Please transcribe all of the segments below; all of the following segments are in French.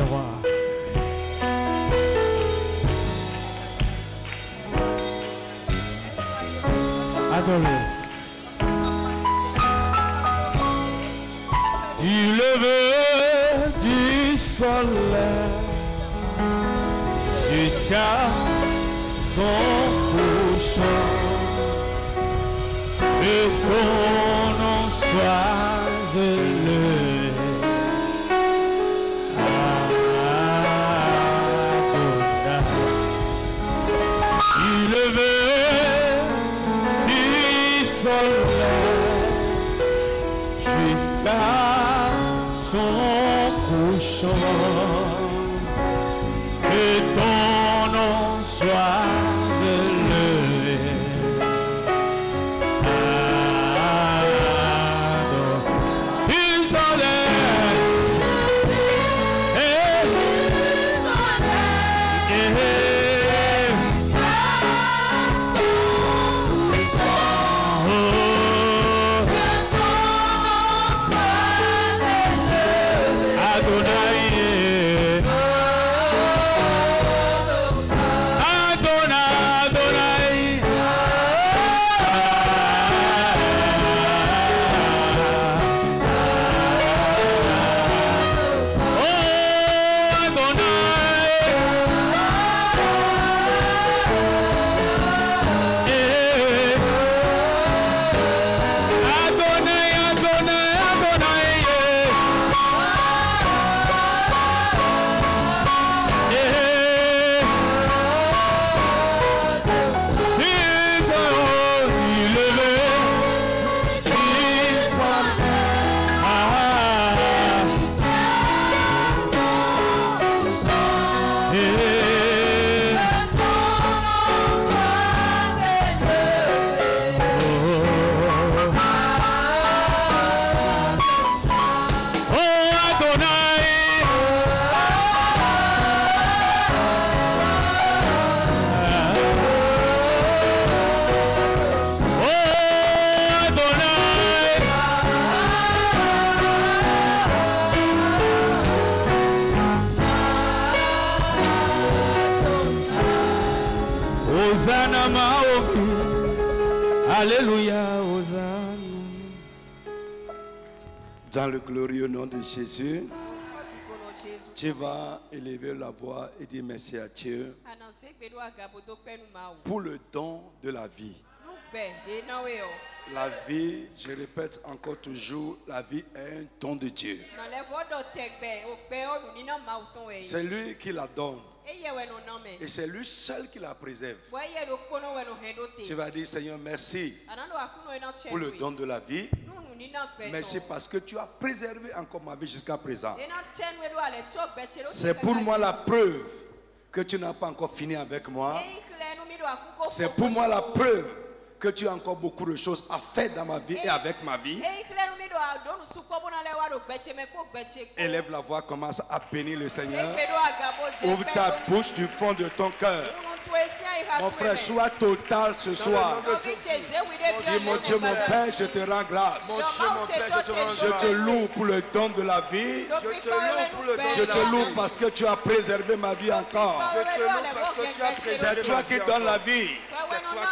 roi. Adorez. Du lever du soleil jusqu'à son couchant, que ton nom soit élevé. Du lever du soleil jusqu'à son couchant, que ton nom soit élevé. Du soleil, Hosanna Maoki, Alléluia, Hosanna. Dans le glorieux nom de Jésus, tu vas élever la voix et dire merci à Dieu pour le don de la vie. La vie, je répète encore toujours, la vie est un don de Dieu. C'est lui qui la donne. Et c'est lui seul qui la préserve. Tu vas dire, Seigneur, merci pour le don de la vie. Merci parce que tu as préservé encore ma vie jusqu'à présent. C'est pour moi la preuve que tu n'as pas encore fini avec moi. C'est pour moi la preuve que tu as encore beaucoup de choses à faire dans ma vie et avec ma vie. Élève la voix, commence à bénir le Seigneur. Ouvre ta bouche du fond de ton cœur. Mon frère, sois total ce soir. Dis, mon Dieu, mon Père, je te rends grâce. Je te loue pour le don de la vie. Je te loue parce que tu as préservé ma vie encore. C'est toi qui donnes la vie.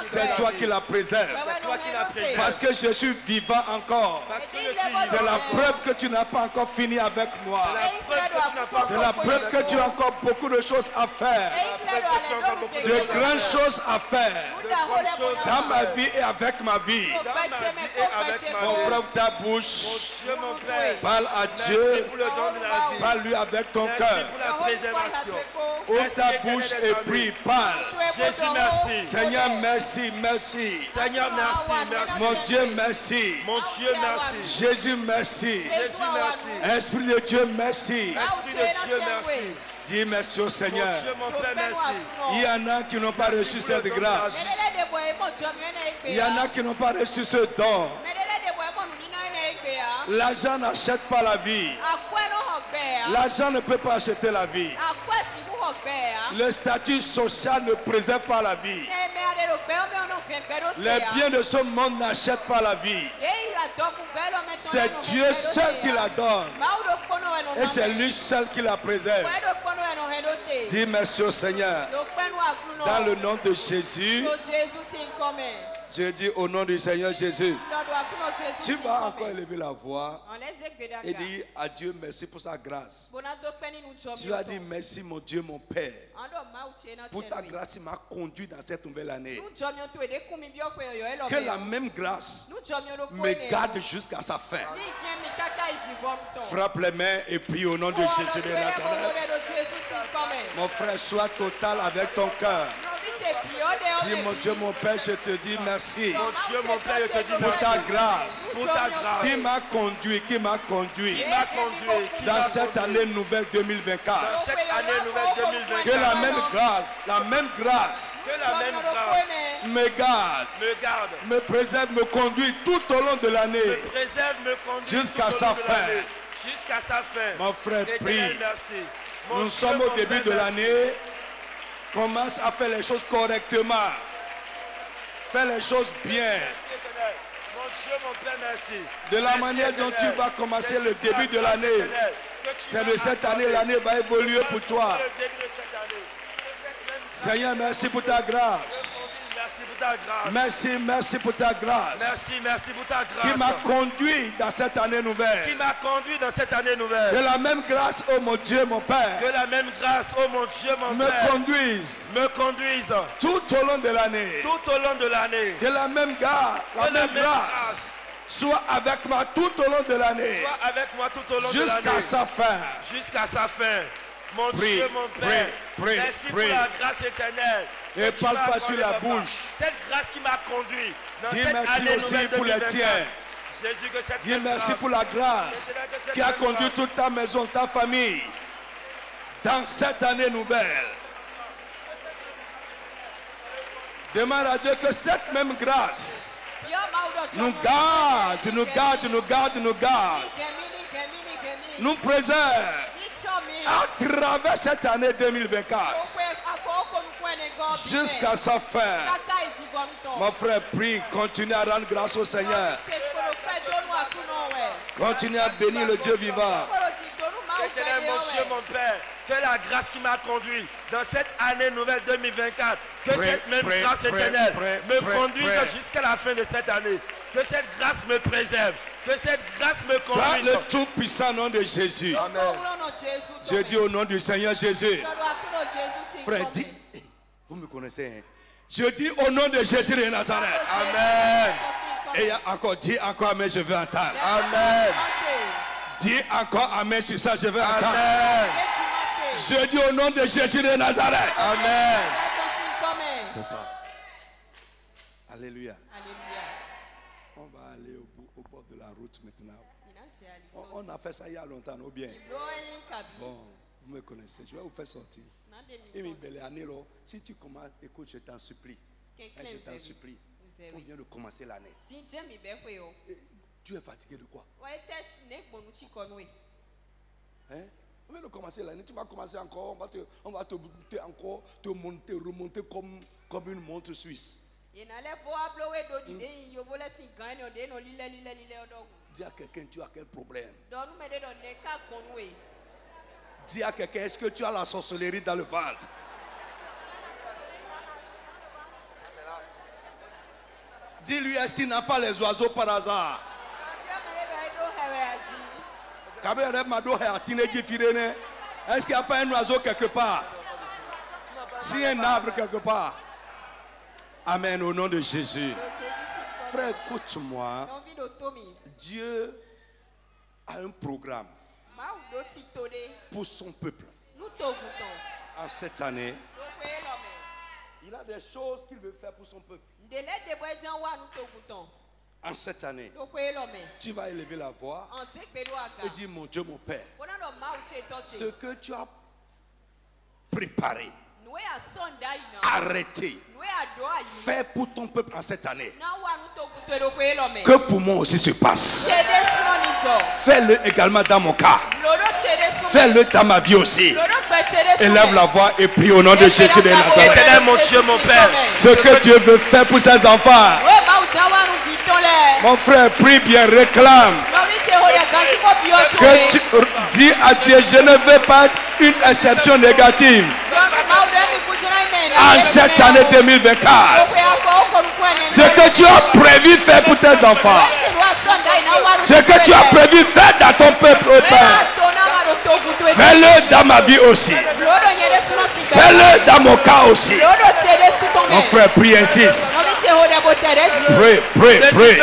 C'est toi qui la préserves. Parce que je suis vivant encore. C'est la preuve que tu n'as pas encore fini avec moi. C'est la preuve que tu as encore beaucoup de choses à faire. De grandes choses à faire. Dans ma vie et avec ma vie. Mon frère, ta bouche. Parle à Dieu. Parle-lui avec ton cœur. Ouvre ta bouche et prie. Parle. Jésus, merci. Seigneur, merci, merci. Seigneur, merci, merci. Mon Dieu, merci. Mon Dieu, merci. Jésus, merci. Jésus, merci. Esprit de Dieu, merci. Esprit de Dieu, merci. Dis merci au Seigneur. Mon Dieu, mon Père, merci. Il y en a qui n'ont pas reçu cette grâce. Il y en a qui n'ont pas reçu ce don. L'argent n'achète pas la vie. L'argent ne peut pas acheter la vie. Le statut social ne préserve pas la vie. Les biens de ce monde n'achètent pas la vie. C'est Dieu seul qui la donne. Et c'est lui seul qui la préserve. Dis merci au Seigneur. Dans le nom de Jésus. Je dis au nom du Seigneur Jésus. Tu vas encore élever la voix et dire à Dieu merci pour sa grâce. Tu vas dire merci mon Dieu, mon Père. Pour ta grâce, il m'a conduit dans cette nouvelle année. Que la même grâce me garde jusqu'à sa fin. Frappe les mains et prie au nom de Jésus de Nazareth. Mon frère, sois total avec ton cœur. Dis mon Dieu, mon Père, je te dis merci. Mon Dieu, mon Père, je te dis pour merci. ta grâce. Pour ta grâce. Qui m'a conduit dans cette année nouvelle 2024. Dans cette année nouvelle 2024. Que la même grâce Que la même grâce me garde, me préserve, me conduit tout au long de l'année. Jusqu'à sa fin. Jusqu'à sa fin. Mon frère, prie. Merci. Nous sommes au début de l'année. Commence à faire les choses correctement. Fais les choses bien. De la manière dont tu vas commencer le début de l'année. C'est de cette année, l'année va évoluer pour toi. Seigneur, merci pour ta grâce. Merci, merci pour ta grâce. Merci pour ta grâce. Qui m'a conduit dans cette année nouvelle. Que la même grâce, oh mon Dieu, mon Père. Que la même grâce, oh mon Dieu, mon Père. Me conduise. Tout au long de l'année. Que la même grâce soit avec moi tout au long de l'année. Jusqu'à sa fin. Mon Dieu, mon Père, merci pour la grâce éternelle. Et parle pas sur la bouche. Cette grâce qui m'a conduit dans dis cette merci année aussi nouvelle pour les 2024. tiens. Jésus, que cette dis merci grâce, pour la grâce qui a conduit toute ta maison, ta famille dans cette année nouvelle. Demande à Dieu que cette même grâce nous garde, nous préserve à travers cette année 2024 jusqu'à sa fin. Mon frère, prie, continue à rendre grâce au Seigneur. Continue à bénir le Dieu vivant. Éternel, mon Dieu, mon Père, que la grâce qui m'a conduit dans cette année nouvelle 2024, que cette même grâce éternelle me conduise jusqu'à la fin de cette année. Que cette grâce me préserve. Que cette grâce me conduise. Dans le tout puissant nom de Jésus. Amen. Je dis au nom du Seigneur Jésus. Frère, dis, vous me connaissez. Hein? Je dis au nom de Jésus de Nazareth. Amen. Et encore, dis encore Amen, je veux entendre. Amen. Dis encore Amen sur ça, je veux entendre. Amen. Je dis au nom de Jésus de Nazareth. Amen. C'est ça. Alléluia. On va aller au bord de la route maintenant. On a fait ça il y a longtemps, ou bien? Bon, vous me connaissez, je vais vous faire sortir. Si tu commences, écoute, je t'en supplie. Je t'en supplie. On vient de commencer l'année. Tu es fatigué de quoi? Hein? On vient de commencer l'année. Tu vas commencer encore. On va te monter, remonter comme une montre suisse. Dis à quelqu'un, tu as quel problème? Dis à quelqu'un, est-ce que tu as la sorcellerie dans le ventre? Dis-lui, est-ce qu'il n'a pas les oiseaux par hasard? Est-ce qu'il n'y a pas un oiseau quelque part? Si un arbre quelque part. Amen, au nom de Jésus. Frère, écoute-moi. Dieu a un programme pour son peuple. En cette année, il a des choses qu'il veut faire pour son peuple. En cette année, tu vas élever la voix et dire, mon Dieu, mon Père, ce que tu as préparé, arrêté, fais pour ton peuple en cette année. Que pour moi aussi se passe. Fais-le également dans mon cas. Fais-le dans ma vie aussi. Élève la voix et prie au nom de Jésus de Nazareth. Éternel, mon Dieu, mon Père, ce que Dieu veut faire pour ses enfants, Mon frère, prie bien, réclame. Que tu dis à Dieu, je ne veux pas une exception négative. En cette année 2024, ce que tu as prévu faire pour tes enfants, ce que tu as prévu faire dans ton peuple, au Père, fais-le dans ma vie aussi. Fais-le dans mon cas aussi. Mon frère, prie, insiste. Prie, prie, prie.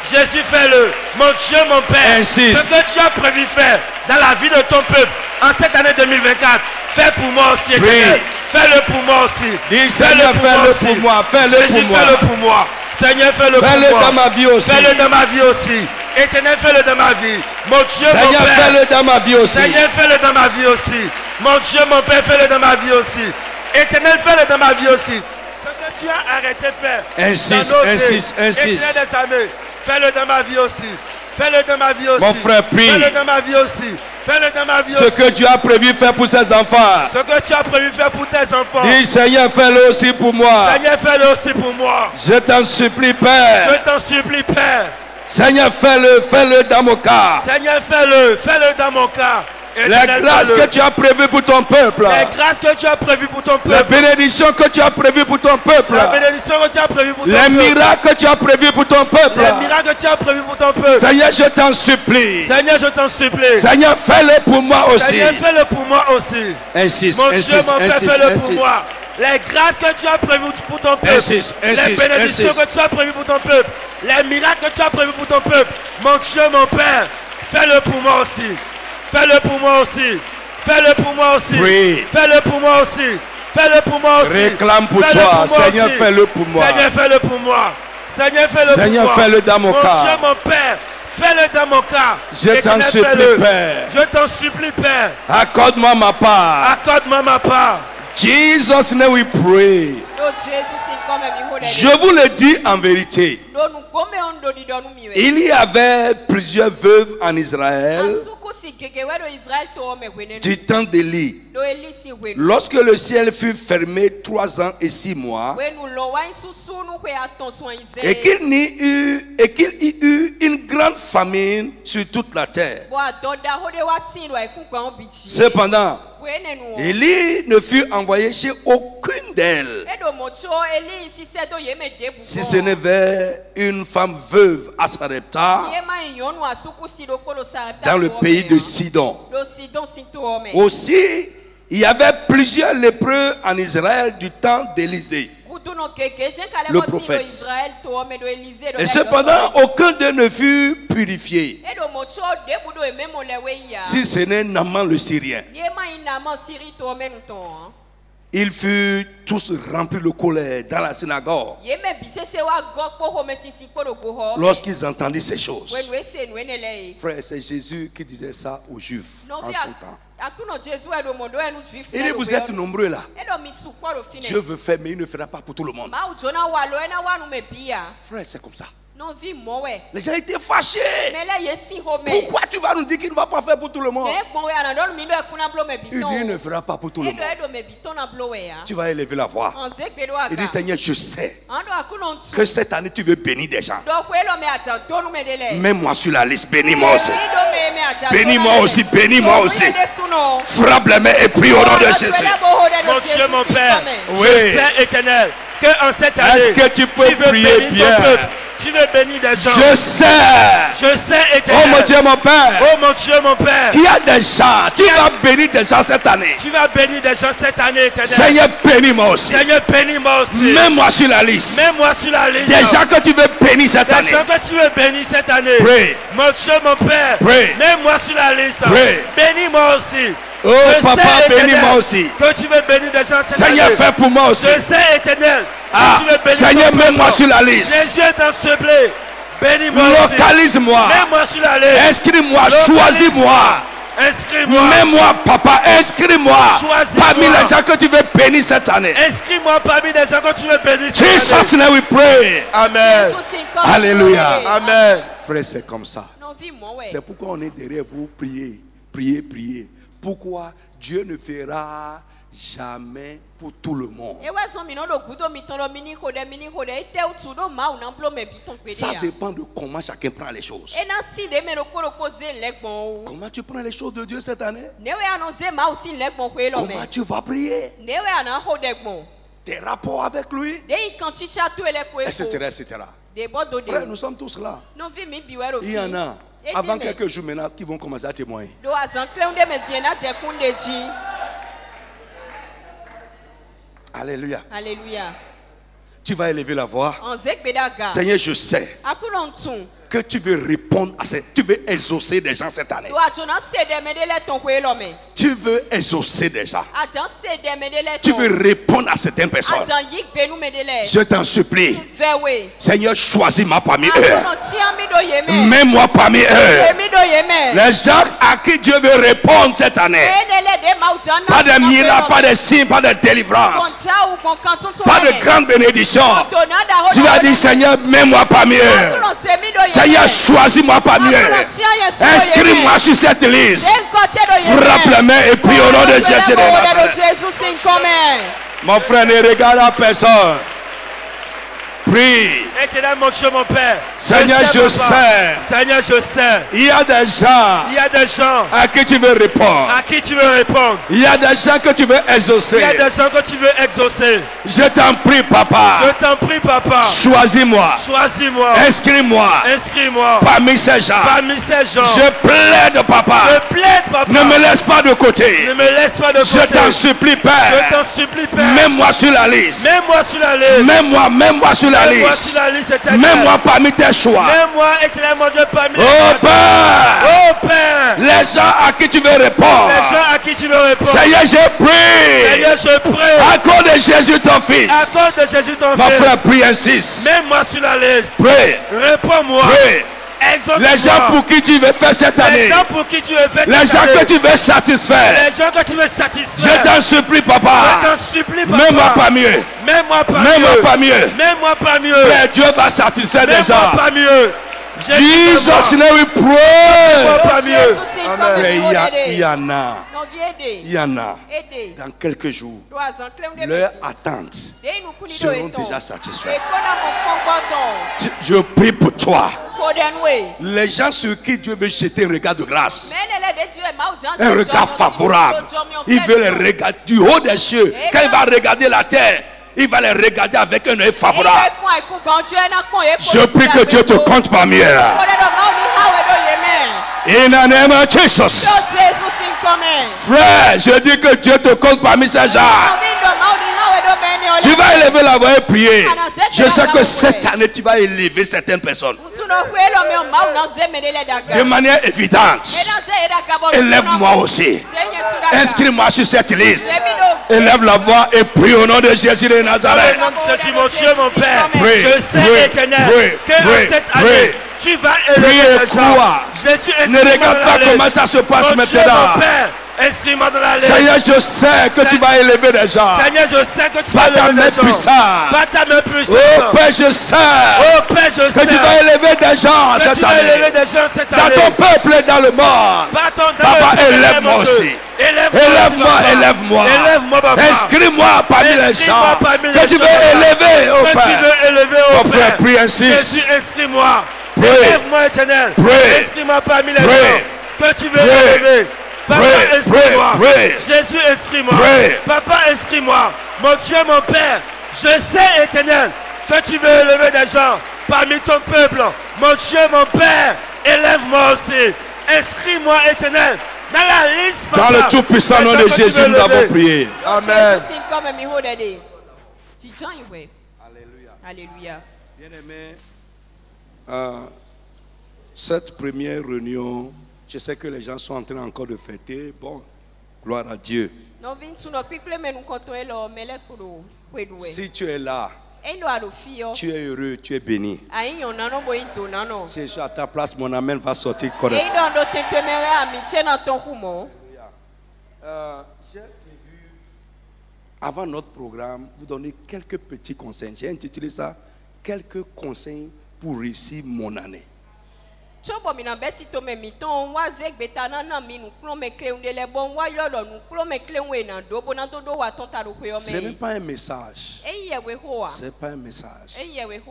Jésus, fais-le. Mon Dieu, mon Père. Insiste. Ce que tu as prévu faire dans la vie de ton peuple en cette année 2024, fais pour moi aussi, Éternel. Fais-le pour moi aussi. Dis, Seigneur, fais-le pour moi. Fais-le pour moi. Fais-le pour moi. Seigneur, fais-le pour moi. Fais-le dans ma vie aussi. Fais-le dans ma vie aussi. Éternel, fais-le dans ma vie. Mon Dieu, Seigneur, mon Père. fais-le dans ma vie aussi. Seigneur, fais-le dans ma vie aussi. Mon Dieu, mon Père, fais-le dans ma vie aussi. Éternel, fais-le dans ma vie aussi. Ce que tu as arrêté de faire. Insiste, insiste, insiste. Éternel des armées, fais-le dans ma vie aussi. Fais-le dans ma vie aussi. Mon frère, prie. Fais-le dans ma vie aussi. Fais-le dans ma vie aussi. Ce que tu as prévu faire pour ses enfants. Ce que tu as prévu faire pour tes enfants. Dis, Seigneur, fais-le aussi pour moi. Seigneur, fais-le aussi pour moi. Je t'en supplie, Père. Je t'en supplie, Père. Seigneur, fais-le dans mon cas. Seigneur, fais-le dans mon cas. Les grâces que tu as prévues pour ton peuple. Les grâces que tu as prévues pour ton peuple. Les bénédictions que tu as prévues pour ton peuple. La bénédiction que tu as prévues pour ton les peuple. miracles que tu as prévus pour ton peuple. Les miracles que tu as prévus pour ton peuple. Seigneur, je t'en supplie. Seigneur, je t'en supplie. Seigneur, fais-le pour moi aussi. Seigneur, fais-le pour moi aussi. Insiste, Mon insiste, Dieu, mon Père, insiste, fais-le insiste. pour moi. Les grâces que tu as prévues pour ton peuple. Insiste, insiste, les bénédictions insiste. que tu as prévues pour ton peuple. Les miracles que tu as prévus pour ton peuple. Mon Dieu, mon Père, fais-le pour moi aussi. Fais-le pour moi aussi. Fais-le pour moi aussi. Prie. Fais-le pour moi aussi. Fais-le pour moi aussi. Réclame pour Fais-le toi. pour moi Seigneur, aussi. fais-le pour moi. Seigneur, fais-le pour moi. Seigneur, fais-le pour moi. Seigneur, fais-le dans mon cas. Mon Dieu, mon Père, fais-le dans mon cas. Je t'en Éternel, supplie, fais-le. Père. Je t'en supplie, Père. Accorde-moi ma part. Accorde-moi ma part. Jesus' name we pray. Je vous le dis en vérité. Il y avait plusieurs veuves en Israël du temps d'Élie. Lorsque le ciel fut fermé 3 ans et 6 mois, et qu'il y eut une grande famine sur toute la terre. Cependant, Élie ne fut envoyé chez aucune d'elles, si ce n'est vers une femme veuve à Sarepta, dans le pays de Sidon. Aussi, il y avait plusieurs lépreux en Israël du temps d'Élisée, le prophète. Et cependant, aucun d'eux ne fut purifié, si ce n'est Naaman le Syrien. Ils furent tous remplis de colère dans la synagogue lorsqu'ils entendirent ces choses. Frère, c'est Jésus qui disait ça aux Juifs en son temps. Il dit, vous êtes nombreux là. Dieu veut faire, mais il ne fera pas pour tout le monde. Frère, c'est comme ça. Les gens étaient fâchés. Pourquoi tu vas nous dire qu'il ne va pas faire pour tout le monde? Il dit il ne fera pas pour tout le monde. Tu vas élever la voix. Il dit Seigneur, je sais que cette année tu veux bénir des gens. Mets-moi sur la liste, bénis-moi aussi. Bénis-moi aussi, bénis-moi aussi. Frappe les mains et prie au nom de Jésus. Mon Dieu, mon Père, oui. je sais, Éternel, que en cette année, est-ce que tu peux prier bien? Tu veux bénir des gens. Je sais, Éternel. Oh mon Dieu, mon Père. Oh mon Dieu, mon Père. Qu'il y a des gens. Tu vas bénir des gens cette année. Tu vas bénir des gens cette année, Éternel. Seigneur, bénis-moi aussi. Seigneur, bénis-moi aussi. Mets-moi sur la liste. Mets-moi sur la liste. Des gens que tu veux bénir cette année. Des gens que tu veux bénir cette année. Pray. Mon Dieu, mon Père. Pray. Mets-moi sur la liste. Pray. Bénis-moi aussi. Oh je papa, sais, bénis-moi aussi. Que tu veux bénir des gens cette Seigneur, année. fais pour moi aussi. Je sais, Éternel. Ah, Seigneur, mets-moi sur la liste. Les yeux dans ce blé. Bénis-moi. Localise-moi. Mets-moi sur la liste. Inscris-moi, choisis-moi. Inscris-moi. Mets-moi, papa, inscris-moi parmi les gens que tu veux bénir cette année. Inscris-moi parmi les gens que tu veux bénir cette année. Jesus name we pray. Amen. Alléluia. Amen. Frère, c'est comme ça. C'est pourquoi on est derrière vous, priez, priez, priez. Pourquoi Dieu ne fera jamais pour tout le monde. Ça dépend de comment chacun prend les choses. Comment tu prends les choses de Dieu cette année? Comment tu vas prier? Tes rapports avec lui? Etc. etc. Frère, nous sommes tous là. Il y en a, avant quelques jours maintenant, qui vont commencer à témoigner. Alléluia. Alléluia. Tu vas élever la voix. Seigneur, je sais que tu veux répondre à cette... Tu veux exaucer des gens cette année. Tu veux exaucer des gens. Tu veux répondre à certaines personnes. Je t'en supplie. Seigneur, choisis-moi parmi eux. Mets-moi parmi eux. Les gens à qui Dieu veut répondre cette année. Pas de miracles, pas de signes, pas de délivrance. Pas de grandes bénédictions. Tu vas dire, Seigneur, mets-moi parmi eux. Seigneur, choisis-moi parmi eux. Inscris-moi sur cette liste. Frappe les mains et prie au nom de Jésus de Nazareth. Mon frère, ne regarde à personne. Prie. Éternel mon Dieu, mon Père. Seigneur, je sais. Seigneur, je sais. Il y a des gens. À qui tu veux répondre. Il y a des gens que tu veux exaucer. Je t'en prie, papa. Choisis-moi. Inscris-moi. Parmi ces gens. Je plaide, papa. Ne me laisse pas de côté. Je t'en supplie, Père. Mets-moi sur la liste. Mets-moi sur la liste. Mets-moi parmi tes choix. Oh Père. Les gens à qui tu veux répondre. Seigneur, je prie. À cause de Jésus ton fils. Mon frère, prie, insiste. Mets-moi sur la liste. Prie. Réponds-moi. Les gens pour qui tu veux faire cette année. Les gens que tu veux satisfaire. Je t'en supplie, papa. Mets-moi parmi eux. Mets-moi parmi eux. Frère, Dieu va satisfaire les gens. Jesus, we pray. Il y en a. Dans quelques jours, leurs attentes seront déjà satisfaites. Je prie pour toi. Les gens sur qui Dieu veut jeter un regard de grâce, un regard favorable, il veut les regarder du haut des cieux. Quand il va regarder la terre, il va les regarder avec un œil favorable. Je prie que Dieu te compte parmi eux. In the name of Jesus. Frère, je dis que Dieu te compte parmi ces gens. Tu vas élever la voix et prier. Je sais que cette année, tu vas élever certaines personnes. De manière évidente. Élève-moi aussi. Inscris-moi sur cette liste. Élève la voix et prie au nom de Jésus de Nazareth. Jésus, mon Dieu, mon Père. Je sais, Éternel, que dans cette année, tu vas élever les gens. Ne regarde pas comment ça se passe maintenant. Inscris-moi dans la liste. Seigneur, je sais que tu vas élever des gens. Seigneur, je sais que tu vas élever des gens. Pas ta main puissante. Oh Père, je sais que tu vas élever des gens cette année. Dans ton peuple et dans le monde. Papa, élève-moi aussi. Élève-moi. Inscris-moi parmi les gens que tu veux élever, oh Père. Mon frère, prie ainsi. Jésus, inscris-moi. Élève-moi, Éternel. Inscris-moi parmi les gens que tu veux élever. Papa, inscris-moi. Jésus, inscris-moi. Papa, inscris-moi. Mon Dieu, mon Père, je sais, Éternel, que tu veux élever des gens parmi ton peuple. Mon Dieu, mon Père, élève-moi aussi. Inscris-moi, Éternel, dans la liste. Dans le tout-puissant nom de Jésus, nous avons prié. Amen. Alléluia. Bien-aimé, cette première réunion, je sais que les gens sont en train encore de fêter. Bon, gloire à Dieu. Si tu es là, tu es heureux, tu es béni. Si je suis à ta place, mon amen va sortir correctement. J'ai prévu, avant notre programme, vous donner quelques petits conseils. J'ai intitulé ça « Quelques conseils pour réussir mon année ». Ce n'est pas un message. Ce n'est pas un message.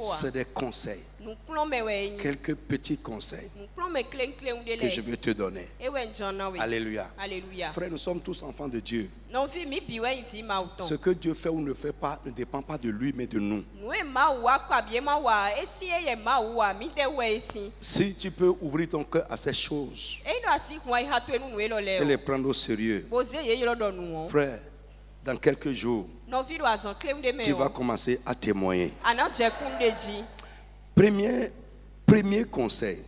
C'est des conseils. Quelques petits conseils que je vais te donner. Alléluia. Frère, nous sommes tous enfants de Dieu. Ce que Dieu fait ou ne fait pas ne dépend pas de lui, mais de nous. Si tu peux ouvrir ton cœur à ces choses et les prendre au sérieux, frère, dans quelques jours, tu vas commencer à témoigner. Premier conseil,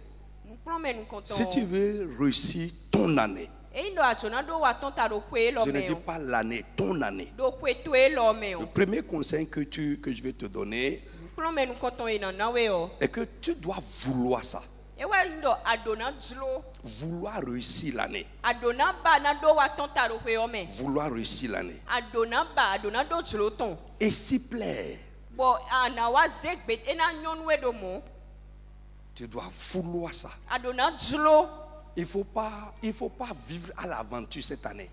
si tu veux réussir ton année, je ne dis pas l'année, ton année. Le premier conseil que je vais te donner est que tu dois vouloir ça. Vouloir réussir l'année. Vouloir réussir l'année. Et s'y plaire. Tu dois vouloir ça. Il faut pas vivre à l'aventure cette année.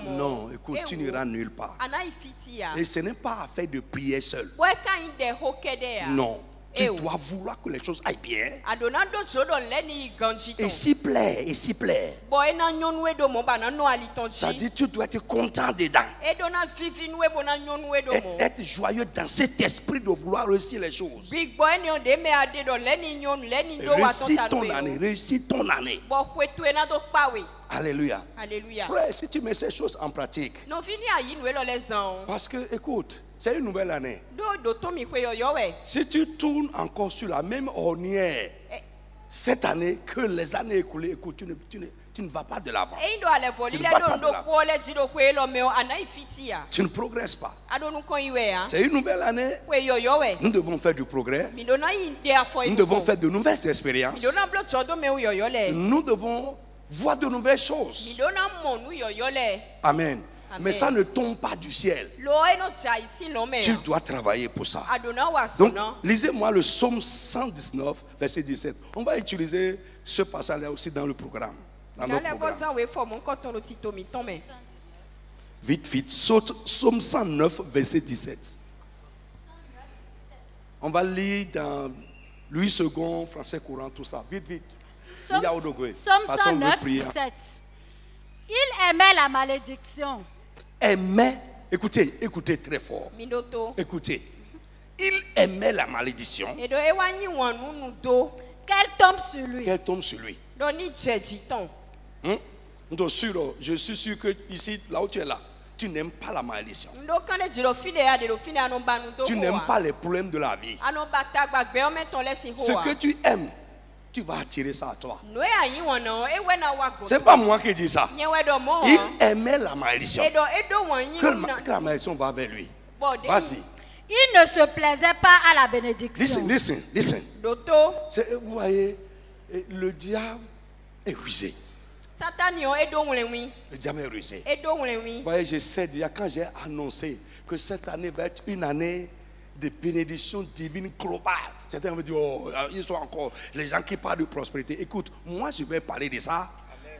Non, écoute, tu n'iras nulle part. Et ce n'est pas affaire de prier seul. Non. Tu dois vouloir que les choses aillent bien. Et s'y plaire, et s'y plaire. Ça dit tu dois être content dedans. Être joyeux dans cet esprit de vouloir réussir les choses. Réussir ton année, réussir ton année. Alléluia. Frère, si tu mets ces choses en pratique, parce que, écoute, c'est une nouvelle année. Si tu tournes encore sur la même ornière cette année que les années écoulées, écoute, tu ne vas pas de l'avant. Tu ne progresses pas. C'est une nouvelle année. Nous devons faire du progrès. Nous devons faire de nouvelles expériences. Nous devons voir de nouvelles choses. Amen. Mais ça ne tombe pas du ciel. Tu dois travailler pour ça. Donc, lisez-moi le psaume 119, verset 17. On va utiliser ce passage-là aussi dans le programme. Dans notre programme. Vite, vite. Psaume 109, verset 17. On va lire dans Louis II, français courant, tout ça. Vite, vite. Psaume 109, 17. Il aimait la malédiction. Aimait, écoutez très fort. Écoutez. Il aimait la malédiction. Qu'elle tombe sur lui. Qu'elle tombe sur lui. Je suis sûr que ici, là où tu es là, tu n'aimes pas la malédiction. Tu n'aimes pas les problèmes de la vie. Ce que tu aimes, tu vas attirer ça à toi. C'est pas moi qui dis ça. Il aimait la malédiction. Que la malédiction va vers lui. Vas-y. Il ne se plaisait pas à la bénédiction. Listen. Vous voyez, le diable est rusé. Le diable est rusé. Vous voyez, je sais déjà quand j'ai annoncé que cette année va être une année de bénédiction divine globale. Certains vont dire, oh, ils sont encore les gens qui parlent de prospérité. Écoute, moi je vais parler de ça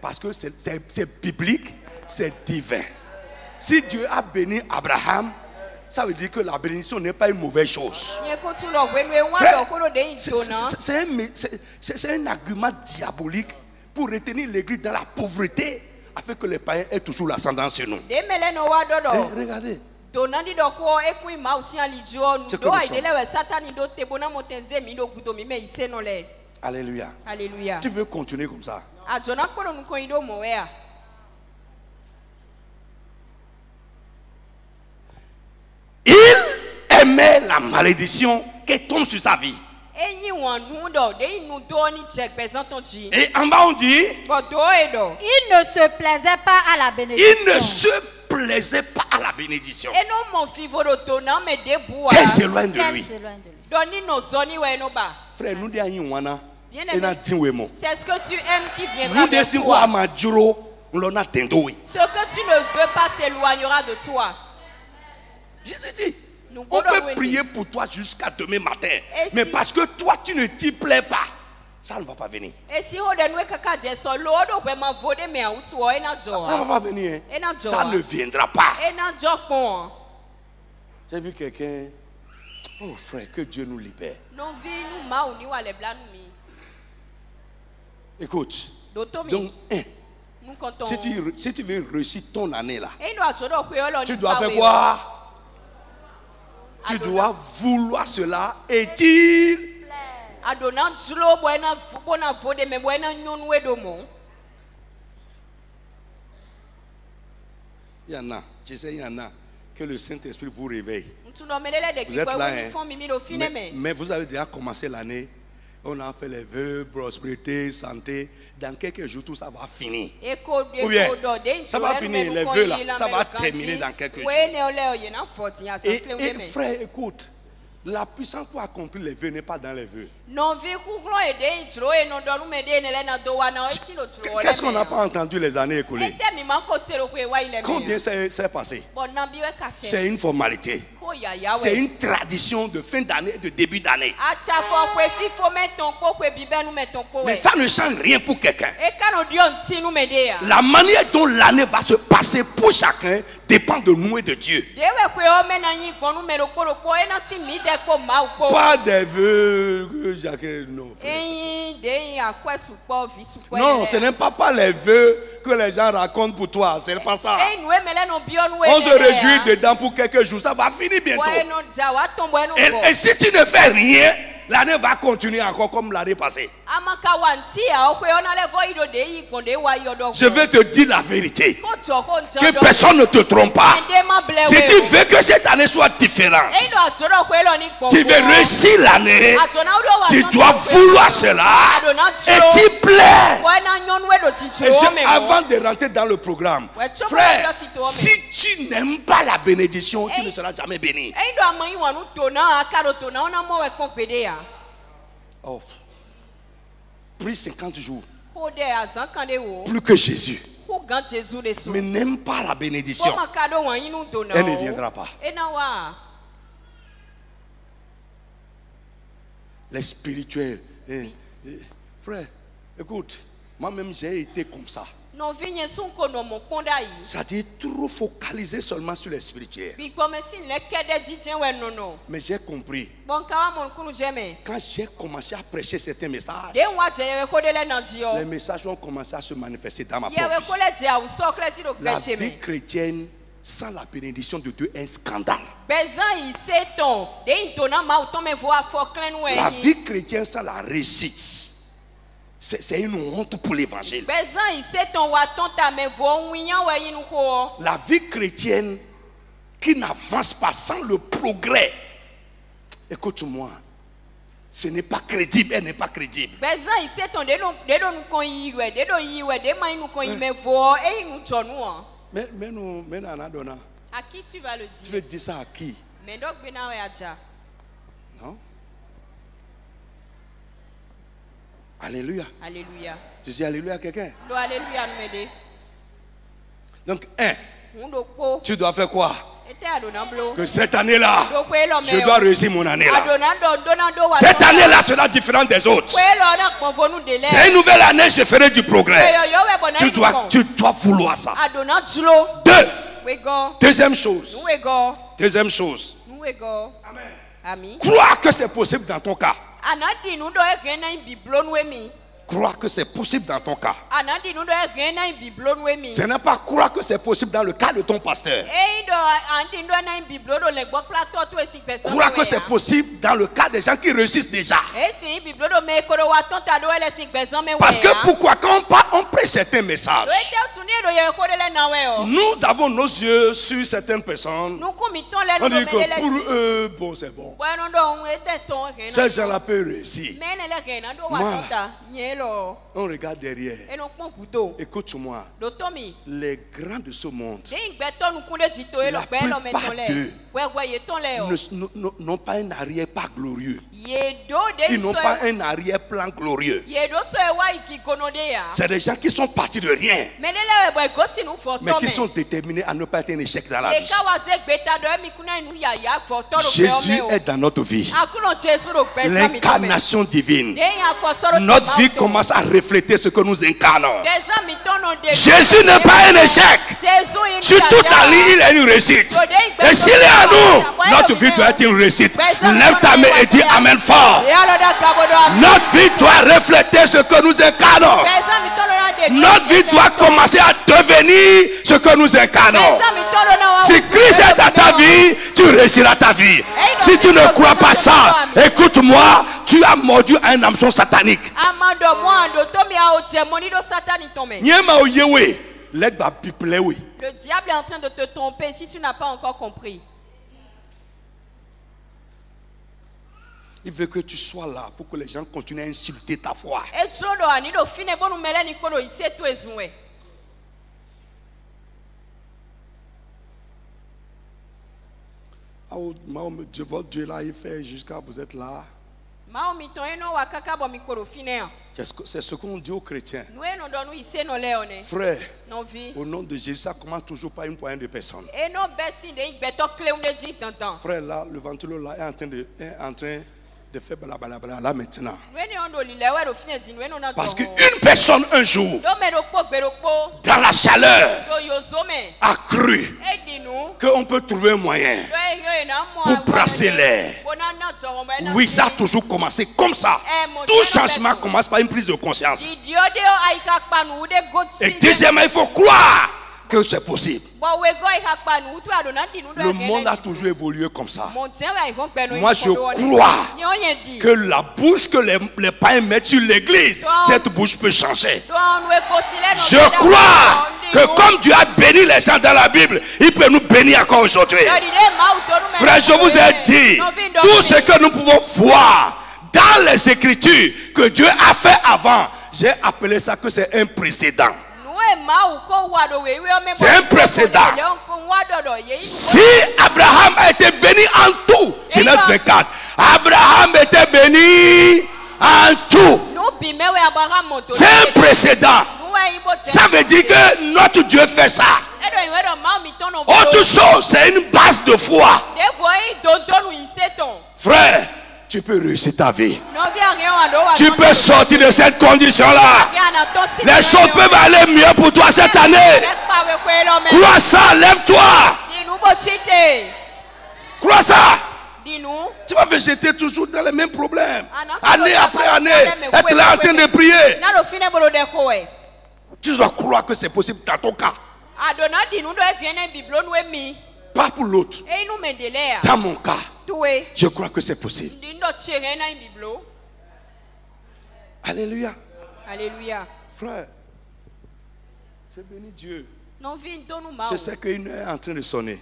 parce que c'est biblique, c'est divin. Si Dieu a béni Abraham, ça veut dire que la bénédiction n'est pas une mauvaise chose. C'est un argument diabolique pour retenir l'église dans la pauvreté afin que les païens aient toujours l'ascendance sur nous. Regardez. Alléluia. Tu veux continuer comme ça? Il aimait la malédiction qui tombe sur sa vie. Et en bas on dit, il ne se plaisait pas à la bénédiction. Il ne se plaisait pas à la bénédiction. Qu'elle s'éloigne de lui. Frère, nous disons c'est ce que tu aimes qui viendra nous de toi. Ce que tu ne veux pas s'éloignera de toi. Je te dis. On peut prier pour toi jusqu'à demain matin. Mais parce que toi, tu ne t'y plais pas, ça ne va pas venir. Ça ne va pas venir. Ça ne viendra pas. J'ai vu quelqu'un. Oh frère, que Dieu nous libère. Écoute. Donc, si tu veux réussir ton année là, tu dois faire quoi? Tu dois vouloir cela et dire. Il y en a, je sais, il y en a, que le Saint-Esprit vous réveille. Vous êtes là, hein? Mais vous avez déjà commencé l'année. On a fait les vœux, prospérité, santé. Dans quelques jours, tout ça va finir. Ou bien, ça va finir, les vœux là, ça va terminer dans quelques jours. Et frère, écoute, la puissance pour accomplir les vœux n'est pas dans les vœux. Qu'est-ce qu'on n'a pas entendu les années écoulées? Combien c'est passé? C'est une formalité. C'est une tradition de fin d'année, de début d'année. Mais ça ne change rien pour quelqu'un. La manière dont l'année va se passer pour chacun dépend de nous et de Dieu. Pas des vœux que chacun. Non, ce n'est pas les vœux que les gens racontent pour toi. C'est pas ça. On se réjouit dedans pour quelques jours. Ça va finir bientôt. Et si tu ne fais rien, l'année va continuer encore comme l'année passée. Je vais te dire la vérité. Que personne ne te trompe pas. Si tu veux que cette année soit différente, tu veux réussir l'année, tu dois vouloir cela et t'y plaire. Et avant de rentrer dans le programme, frère, si tu n'aimes pas la bénédiction, tu ne seras jamais béni. Oh. Prie 50 jours. Plus que Jésus. Mais n'aime pas la bénédiction. Elle ne viendra pas. Les spirituels. Frère, écoute, moi-même j'ai été comme ça. C'est-à-dire trop focalisé seulement sur les spirituels. Mais j'ai compris. Quand j'ai commencé à prêcher certains messages, les messages ont commencé à se manifester dans ma propre vie. La vie chrétienne sans la bénédiction de Dieu est un scandale. La vie chrétienne sans la réussite, c'est une honte pour l'évangile. La vie chrétienne qui n'avance pas sans le progrès, écoute-moi, ce n'est pas crédible, elle n'est pas crédible. Mais nous, à qui tu vas le dire? Tu veux dire ça à qui? Non? Alléluia. Alléluia. Tu dis alléluia à quelqu'un? Alléluia. Donc, tu dois faire quoi? Que cette année-là, je dois réussir mon année-là. Cette année-là sera différente des autres. C'est une nouvelle année, je ferai du progrès. Tu dois vouloir ça. Deuxième chose. Amen. Crois que c'est possible dans ton cas. Crois que c'est possible dans ton cas. Ce n'est pas croire que c'est possible dans le cas de ton pasteur. Crois que c'est possible dans le cas des gens qui réussissent déjà. Parce que pourquoi quand on prêche certains messages, nous avons nos yeux sur certaines personnes. On dit que pour eux, bon c'est bon. Ces gens-là peuvent réussir. Moi, on regarde derrière. Écoute-moi. Les grands de ce monde, la plupart d'eux n'ont pas un arrière pas glorieux. Ils n'ont pas un arrière-plan glorieux. C'est des gens qui sont partis de rien, mais qui sont déterminés à ne pas être un échec dans la vie. Jésus est dans notre vie. L'incarnation divine. Notre vie commence à refléter ce que nous incarnons. Jésus n'est pas un échec. Sur toute la ligne, il est une réussite. Et s'il est à nous, notre vie doit être une réussite. Lève ta main et dis Amen fort. Notre vie doit refléter ce que nous incarnons. Notre vie doit commencer à devenir ce que nous incarnons. Si Christ est dans ta vie, tu réussiras ta vie. Si tu ne crois pas ça, écoute-moi, tu as mordu un hameçon satanique. Le diable est en train de te tromper si tu n'as pas encore compris. Il veut que tu sois là pour que les gens continuent à insulter ta foi. Votre Dieu là, il fait jusqu'à vous êtes là. C'est ce qu'on dit aux chrétiens. Frère, au nom de Jésus, ça commence toujours par une poignée de personnes. Frère, là, le ventilo là est en train de faire blablabla là maintenant. Parce qu'une personne un jour, dans la chaleur, a cru qu'on peut trouver un moyen pour brasser l'air. Oui, ça a toujours commencé comme ça. Tout changement commence par une prise de conscience. Et deuxièmement, il faut croire que c'est possible. Le monde a toujours évolué comme ça. Moi, je crois que la bouche que les païens mettent sur l'église, cette bouche peut changer. Je crois que comme Dieu a béni les gens dans la Bible, il peut nous bénir encore aujourd'hui. Frère, je vous ai dit, tout ce que nous pouvons voir dans les Écritures que Dieu a fait avant, j'ai appelé ça que c'est un précédent. C'est un précédent. Si Abraham a été béni en tout, Genèse 24, Abraham était béni en tout. C'est un précédent. Ça veut dire que notre Dieu fait ça. Autre chose, c'est une base de foi. Frère, tu peux réussir ta vie. Tu peux sortir de cette condition-là. Les choses peuvent aller mieux pour toi cette année. Crois ça, lève-toi. Crois ça. Tu vas végéter toujours dans les mêmes problèmes. Année après année, être là en train de prier. Tu dois croire que c'est possible dans ton cas. Pas pour l'autre. Dans mon cas, je crois que c'est possible. Alléluia. Alléluia. Frère, je bénis Dieu. Je sais qu'une heure est en train de sonner.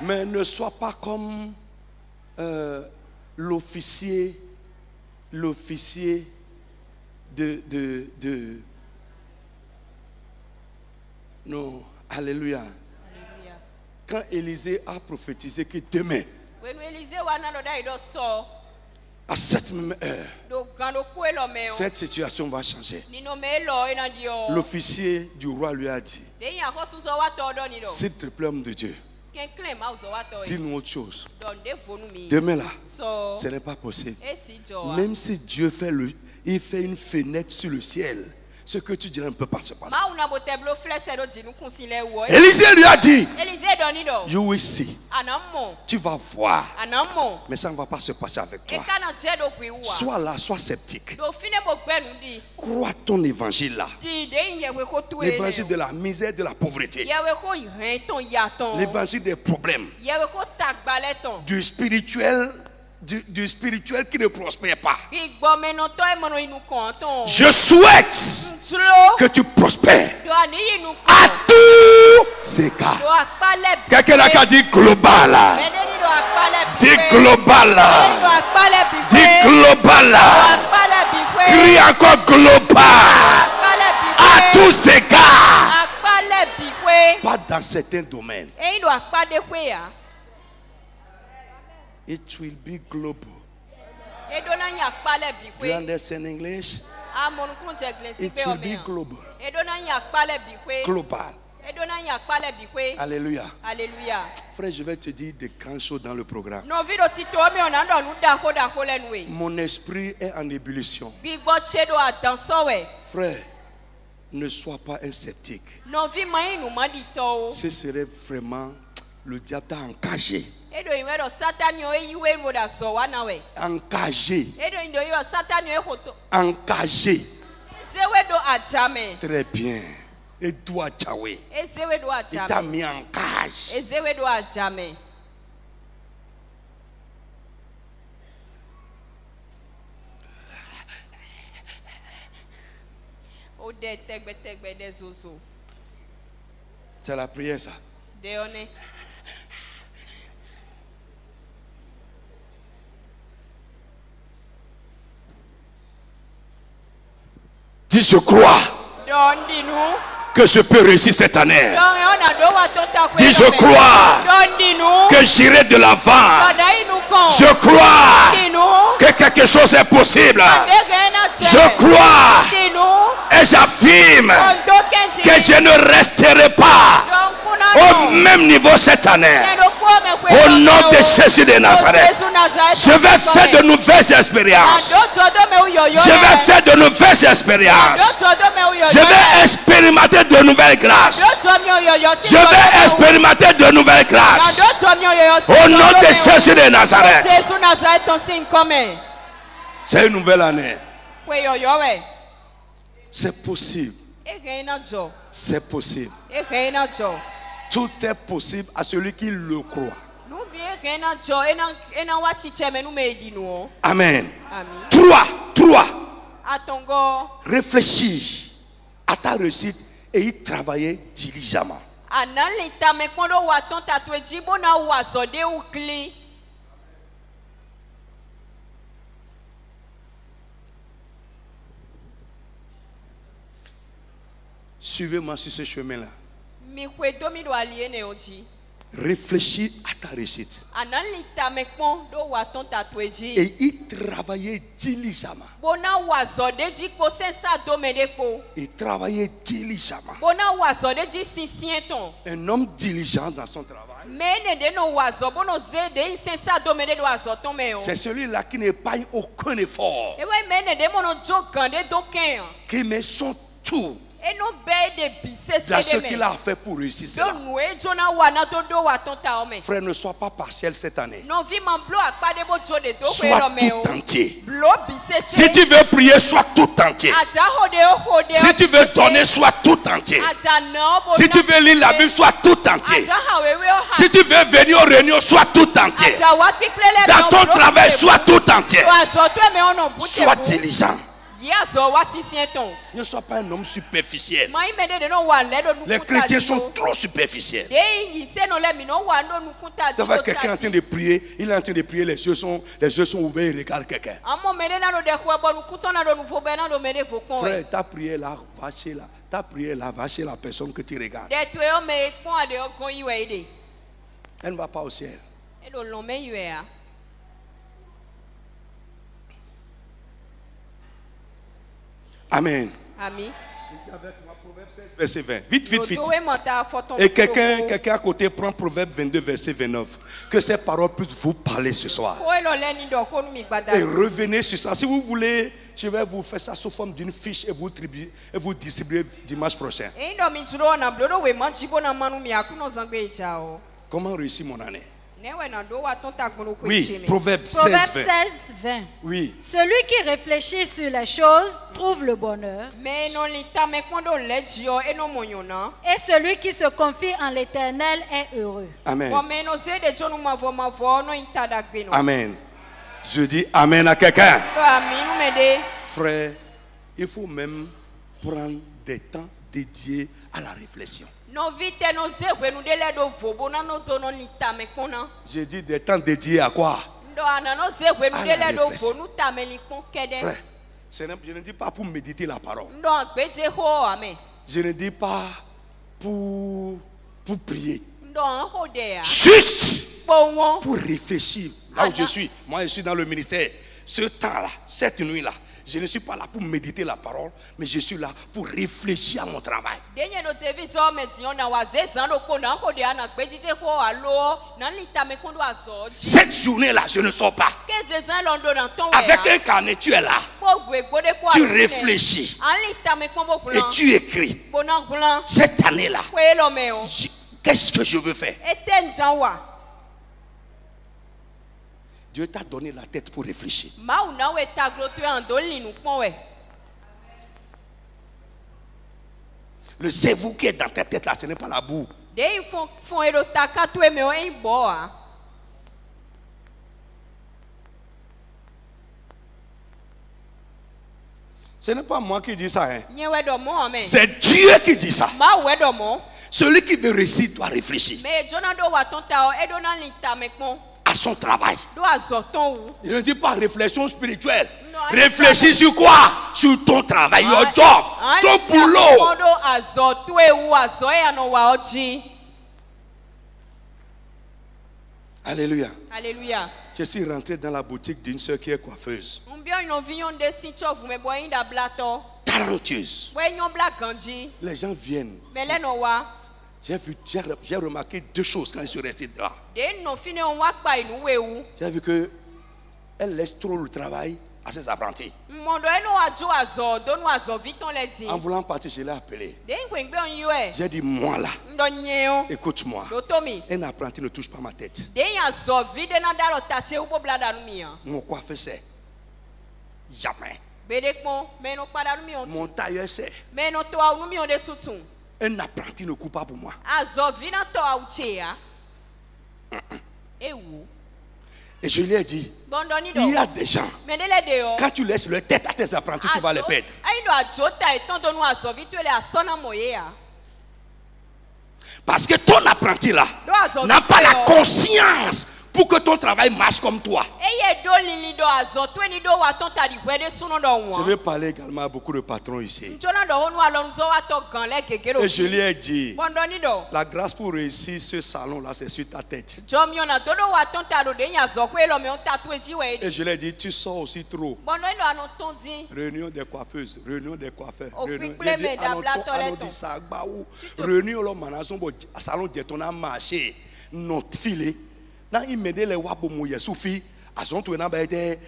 Mais ne sois pas comme l'officier de non, alléluia. Quand Élisée a prophétisé que demain, à cette même heure, cette situation va changer. L'officier du roi lui a dit, s'il te plaît, homme de Dieu, dis-nous autre chose. Demain là, ce n'est pas possible. Même si Dieu fait une fenêtre sur le ciel, ce que tu dirais ne peut pas se passer. Élisée lui a dit, you will see. Tu vas voir. Mais ça ne va pas se passer avec toi. Sois là, sois sceptique. Crois ton évangile là. L'évangile de la misère, de la pauvreté. L'évangile des problèmes. Du spirituel qui ne prospère pas. Je souhaite que tu prospères à tous égards. Quelqu'un a dit global. Dis global. Dis global. Crie encore global. À tous égards. Pas dans certains domaines. It will be global. Do you understand English? It will be global. Global. Alléluia. Alléluia. Frère, je vais te dire des grandes choses dans le programme. Mon esprit est en ébullition. Frère, ne sois pas un sceptique. Ce serait vraiment le diable t'a engagé. Engagé. Engagé. Très bien. Et toi, Tchawé. Il t'a mis en cage. C'est la prière, ça. Dis, je crois que je peux réussir cette année. Dis, je crois que j'irai de l'avant. Je crois que quelque chose est possible. Je crois et j'affirme que je ne resterai pas au même niveau cette année. Au nom de Jésus de Nazareth, je vais faire de nouvelles expériences. Je vais faire de nouvelles expériences. Je vais expérimenter de nouvelles grâces. Je vais expérimenter de nouvelles grâces. Au nom de Jésus de Nazareth. C'est une nouvelle année. C'est possible. C'est possible. Tout est possible à celui qui le croit. Amen. 3. Réfléchis à ta réussite et y travailler diligemment. Suivez-moi sur ce chemin-là. Réfléchis à ta réussite et y travailler diligemment. Et travailler diligemment. Un homme diligent dans son travail, c'est celui-là qui n'épargne aucun effort, qui met son tout dans ce qu'il a fait pour réussir cela. Frère, ne sois pas partiel cette année. Sois tout entier. Si tu veux prier, sois tout entier. Si tu veux donner, sois tout entier. Si tu veux lire la Bible, sois tout entier. Si tu veux venir aux réunions, sois tout entier. Dans ton travail, sois tout entier. Sois diligent. Ne sois pas un homme superficiel. Les chrétiens sont trop superficiels. Tu vois quelqu'un en train de prier, il est en train de prier, les yeux sont ouverts, il regarde quelqu'un. Frère, ta prière là, va chez là. Ta prière là, va chez la personne que tu regardes. Elle ne va pas au ciel. Amen. Amen. Verset 20. Vite. Et quelqu'un à côté prend Proverbe 22, verset 29. Que ces paroles puissent vous parler ce soir. Et revenez sur ça. Si vous voulez, je vais vous faire ça sous forme d'une fiche et vous distribuer dimanche prochain. Comment réussir mon année? Oui, Proverbe 16, 20. Oui. Celui qui réfléchit sur les choses trouve le bonheur. Et celui qui se confie en l'Éternel est heureux. Amen. Amen. Je dis Amen à quelqu'un. Frère, il faut même prendre des temps dédiés à la réflexion. J'ai dit des temps dédiés à quoi? À la réflexion. Frère, je ne dis pas pour méditer la parole. Je ne dis pas pour prier. Juste pour réfléchir là où je suis, moi je suis dans le ministère. Ce temps-là, cette nuit-là, je ne suis pas là pour méditer la parole, mais je suis là pour réfléchir à mon travail. Cette journée-là, je ne sors pas. Avec un carnet, tu es là. Tu réfléchis. Et tu écris. Cette année-là, qu'est-ce que je veux faire? Dieu t'a donné la tête pour réfléchir. Le cerveau qui est dans ta tête là, ce n'est pas la boue. Ce n'est pas moi qui dis ça. Hein. C'est Dieu qui dit ça. Celui qui veut réussir doit réfléchir à son travail. Il ne dit pas réflexion spirituelle. Réfléchis sur quoi? Sur ton travail, your job, ton boulot. Alléluia. Alléluia. Je suis rentré dans la boutique d'une soeur qui est coiffeuse. Talentueuse. Les gens viennent. J'ai remarqué deux choses quand je suis resté là. J'ai vu que elle laisse trop le travail à ses apprentis. En voulant partir, je l'ai appelé. J'ai dit, moi là, écoute-moi. Un apprenti ne touche pas ma tête. Mon coiffeur sait. Jamais. Mon tailleur sait. Un apprenti ne coupe pas pour moi. Et je lui ai dit, il y a des gens, quand tu laisses leur tête à tes apprentis, tu vas les perdre. Parce que ton apprenti là n'a pas la conscience pour que ton travail marche comme toi. Je vais parler également à beaucoup de patrons ici. Et je lui ai dit, la grâce pour réussir ce salon là, c'est sur ta tête. Et je lui ai dit, tu sors aussi trop. Réunion des coiffeuses, réunion des coiffeurs, réunion des réunion le salon de ton marché, notre filet. Il m'a dit les wabomouye soufi, à son tour n'a pas été.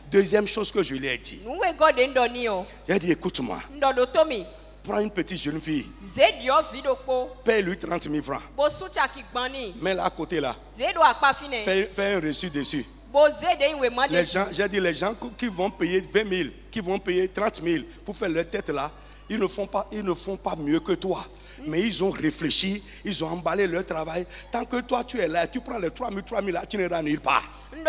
Deuxième chose que je lui ai dit. J'ai dit, écoute-moi. Prends une petite jeune fille. Paye-lui 30 000 francs. Mets-la à côté là. Fais un reçu dessus. Les gens, j'ai dit, les gens qui vont payer 20 000, qui vont payer 30 000 pour faire leur tête là, ils ne font pas mieux que toi. Mais ils ont réfléchi, ils ont emballé leur travail. Tant que toi tu es là, tu prends les 3 000 là, tu n'iras nulle part. Il y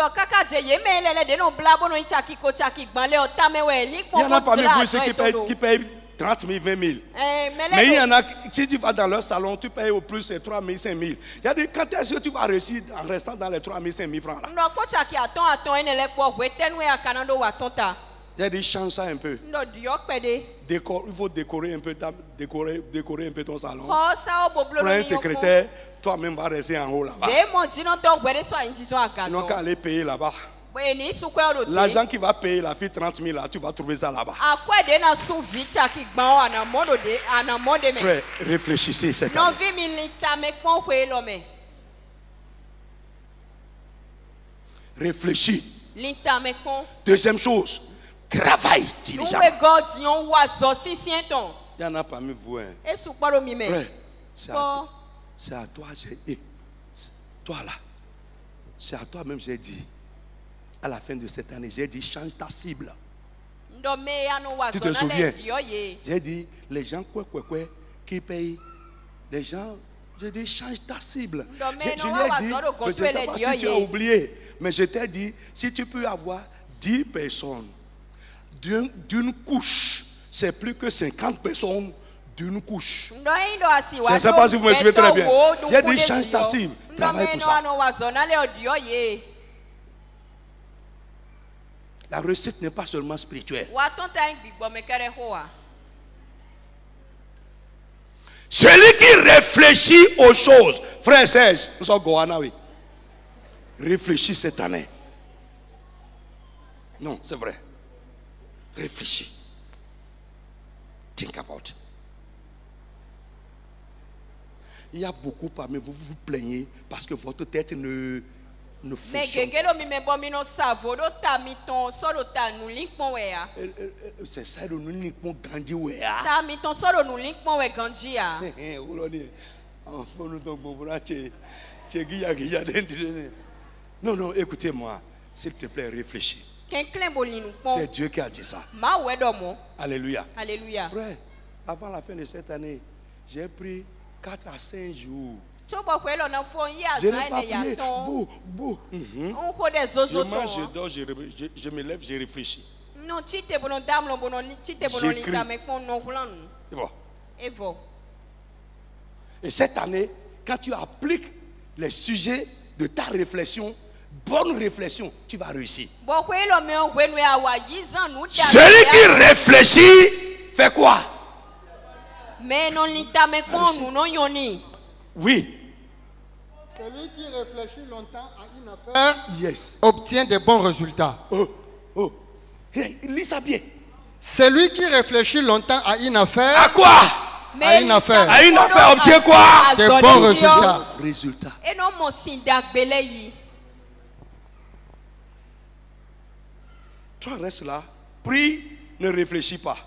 en a parmi vous ceux qui payent 30 000, 20 000. Mais il y en a, si tu vas dans leur salon, tu payes au plus 3 000, 5 000. Il a dit, quand est-ce que tu vas réussir en restant dans les 3 000, 5 000 francs là? J'ai dit, change ça un peu. Il faut décorer un peu ton salon. Prends un secrétaire, toi-même va rester en haut là-bas. Ils n'ont qu'à aller payer là-bas. L'argent qui va payer la fille 30 000 là, tu vas trouver ça là-bas. Frère, réfléchissez cette année. Réfléchis. Deuxième chose. Travail diligemment. Il y en a parmi vous. Hein. Frère, c'est à toi, toi là. C'est à toi même, j'ai dit. À la fin de cette année, j'ai dit, change ta cible. Tu te souviens? J'ai dit, les gens qui payent, les gens, j'ai dit, change ta cible. Je lui ai dit, je ne sais pas si tu as oublié, mais je t'ai dit, si tu peux avoir 10 personnes d'une couche, c'est plus que 50 personnes d'une couche. Je ne sais pas si vous me suivez très bien. J'ai dit, change ta cible. Travaille pour ça. La recette n'est pas seulement spirituelle. Celui qui réfléchit aux choses, frère Serge, nous sommes Gohana, oui. Réfléchis cette année. Non, c'est vrai. Réfléchis. Think about it. Il y a beaucoup parmi vous, vous vous plaignez parce que votre tête ne fonctionne pas. C'est ça, nous uniquement grandi. Non, non, écoutez-moi. S'il te plaît, réfléchis. C'est Dieu qui a dit ça. Alléluia. Alléluia. Frère, avant la fin de cette année, j'ai pris 4 à 5 jours. Je n'ai pas prié. Je mange, je dors, je me lève, je réfléchis. Et cette année, quand tu appliques les sujets de ta réflexion, bonne réflexion, tu vas réussir. Celui qui réfléchit fait quoi? Oui. Celui qui réfléchit longtemps à une affaire obtient de bons résultats. Lis ça bien. Celui qui réfléchit longtemps à une affaire. À quoi? À une affaire. À une affaire obtient quoi? De bons résultats. Toi reste là, prie, ne réfléchis pas.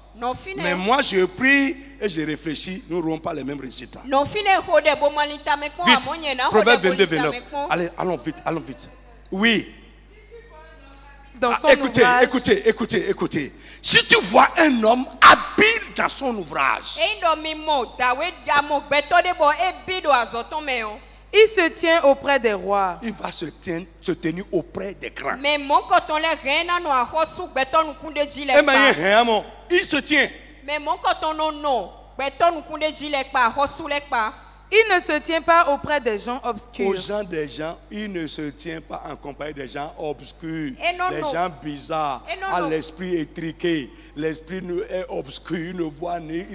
Mais moi je prie et je réfléchis, nous n'aurons pas les mêmes résultats. Vite, Proverbe 22, 29. Allez, allons vite. Oui. Écoutez. Si tu vois un homme habile dans son ouvrage, il se tient auprès des rois. Il va se tenir auprès des grands. Il se tient. Il ne se tient pas auprès des gens obscurs. Il ne se tient pas en compagnie des gens obscurs. Les gens bizarres, à l'esprit étriqué. L'esprit est obscur, il ne voit rien.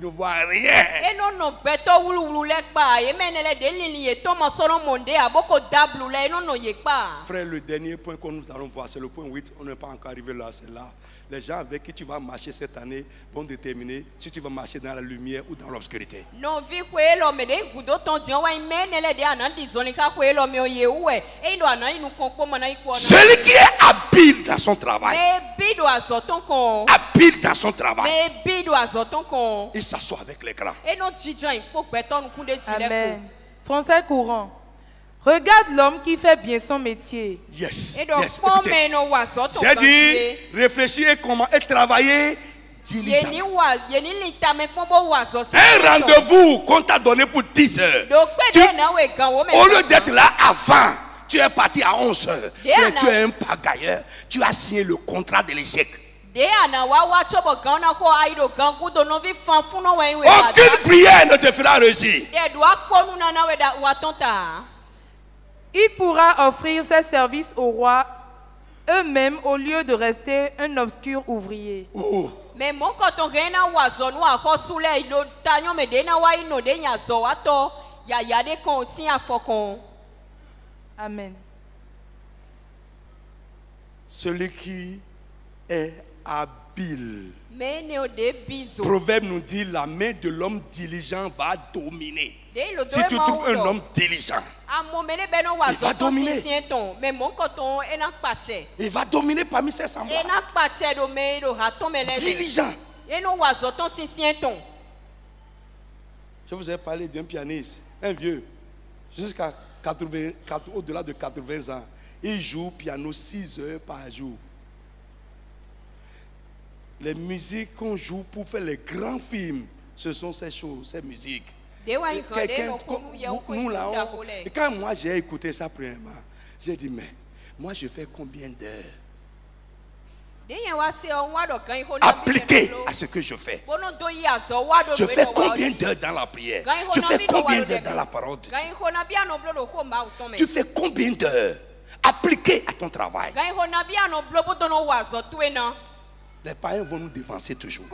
Frère, le dernier point que nous allons voir, c'est le point 8. On n'est pas encore arrivé là, c'est là. Les gens avec qui tu vas marcher cette année vont déterminer si tu vas marcher dans la lumière ou dans l'obscurité. Celui qui est habile dans son travail, il s'assoit avec les grands. Amen. Français courant. Regarde l'homme qui fait bien son métier. Yes. Écoutez, j'ai dit réfléchir et travailler diligemment. Un rendez-vous qu'on t'a donné pour 10 heures. Au lieu d'être là avant, tu es parti à 11 heures. Tu es un pagailleur. Tu as signé le contrat de l'échec. Aucune prière ne te fera réussir. Il pourra offrir ses services au roi eux-mêmes au lieu de rester un obscur ouvrier. Amen. Celui qui est habile. Proverbe nous dit la main de l'homme diligent va dominer. Si tu trouves un homme diligent, il va dominer. Il va dominer parmi ses semblables. Diligent. Je vous ai parlé d'un pianiste, un vieux, jusqu'à au-delà de 80 ans. Il joue piano 6 heures par jour. Les musiques qu'on joue pour faire les grands films, ce sont ces choses, ces musiques. Et quand moi j'ai écouté ça premièrement, j'ai dit, mais moi je fais combien d'heures appliqué à ce que je fais? Je fais combien d'heures dans la prière? Je fais combien d'heures dans la parole de Dieu? Tu fais combien d'heures appliqué à ton travail? Les païens vont nous dévancer toujours.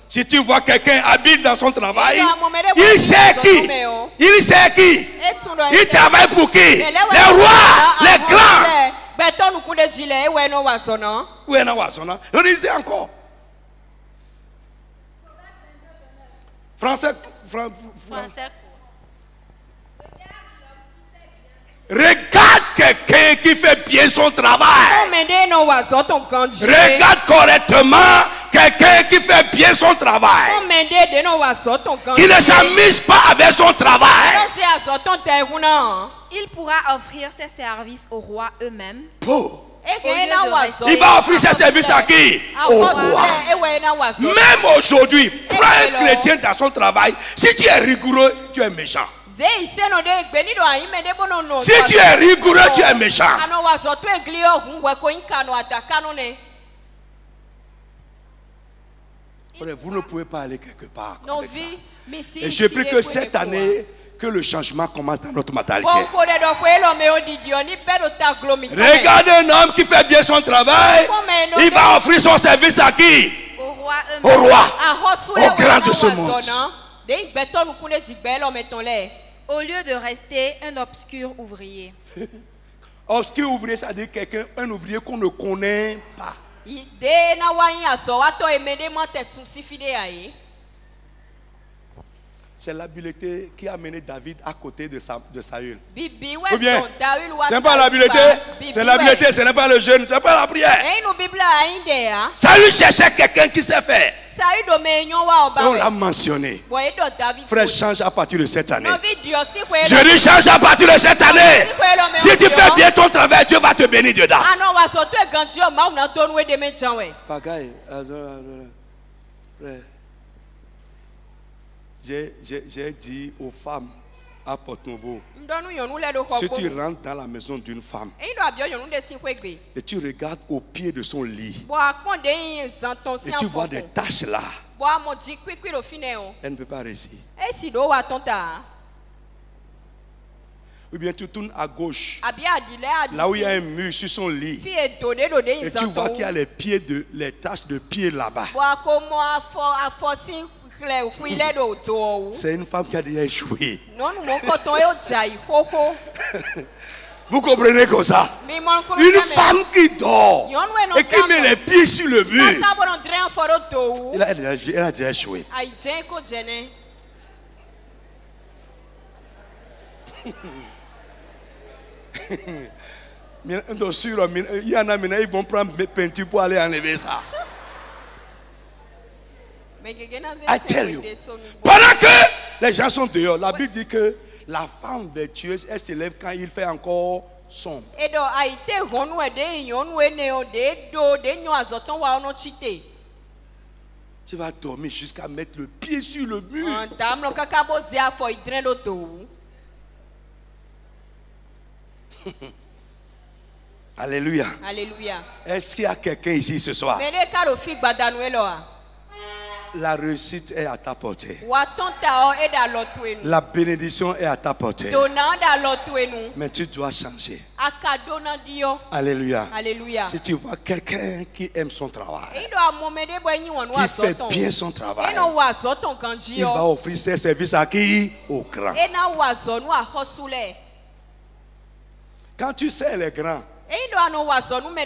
Si tu vois quelqu'un habile dans son travail, il sait qui. Il sait qui. Il travaille pour qui. Les rois, les grands. Où est Nawazona? On disait encore. Français. Regarde quelqu'un qui fait bien son travail. Regarde correctement quelqu'un qui fait bien son travail. Qui ne s'amuse pas avec son travail. Il pourra offrir ses services aux rois eux-mêmes. Il va offrir ses services à qui? Au roi. Même aujourd'hui, prends un chrétien dans son travail. Si tu es rigoureux, tu es méchant. Si tu es rigoureux, tu es méchant. Vous ne pouvez pas aller quelque part avec ça. Et je prie que cette année, que le changement commence dans notre mentalité. Regardez un homme qui fait bien son travail. Il va offrir son service à qui? Au roi. Au grand de ce monde. Au lieu de rester un obscur ouvrier. Obscur ouvrier, ça veut dire quelqu'un, un ouvrier qu'on ne connaît pas. C'est l'habileté qui a mené David à côté de Saül. Ou bien, ce n'est pas l'habileté, c'est l'habileté, ce n'est pas le jeûne, ce n'est pas la prière. Saül cherchait quelqu'un qui sait faire. Et on l'a mentionné. Frère, change à partir de cette année. Je dis change à partir de cette année. Si tu fais bien ton travail, Dieu va te bénir dedans. Pagaille, j'ai dit aux femmes à Porto-Novo, si tu rentres dans la maison d'une femme et tu regardes au pied de son lit et tu vois des taches là, elle ne peut pas réussir. Ou bien tu tournes à gauche, là où il y a un mur sur son lit, et tu vois qu'il y a les taches de pied là-bas. C'est une femme qui a déjà échoué. Vous comprenez comme ça? Une femme qui dort et qui met les pieds sur le mur, elle a déjà échoué. Il y en a maintenant, ils vont prendre peinture pour aller enlever ça. I tell you. Pendant que les gens sont dehors, la Bible dit que la femme vertueuse, elle se lève quand il fait encore sombre. Tu vas dormir jusqu'à mettre le pied sur le mur. Alléluia. Alléluia. Est-ce qu'il y a quelqu'un ici ce soir? La réussite est à ta portée. La bénédiction est à ta portée. Mais tu dois changer. Alléluia. Alléluia. Si tu vois quelqu'un qui aime son travail, qui fait bien son travail, il va offrir ses services à qui? Au grand. Quand tu sais les grands,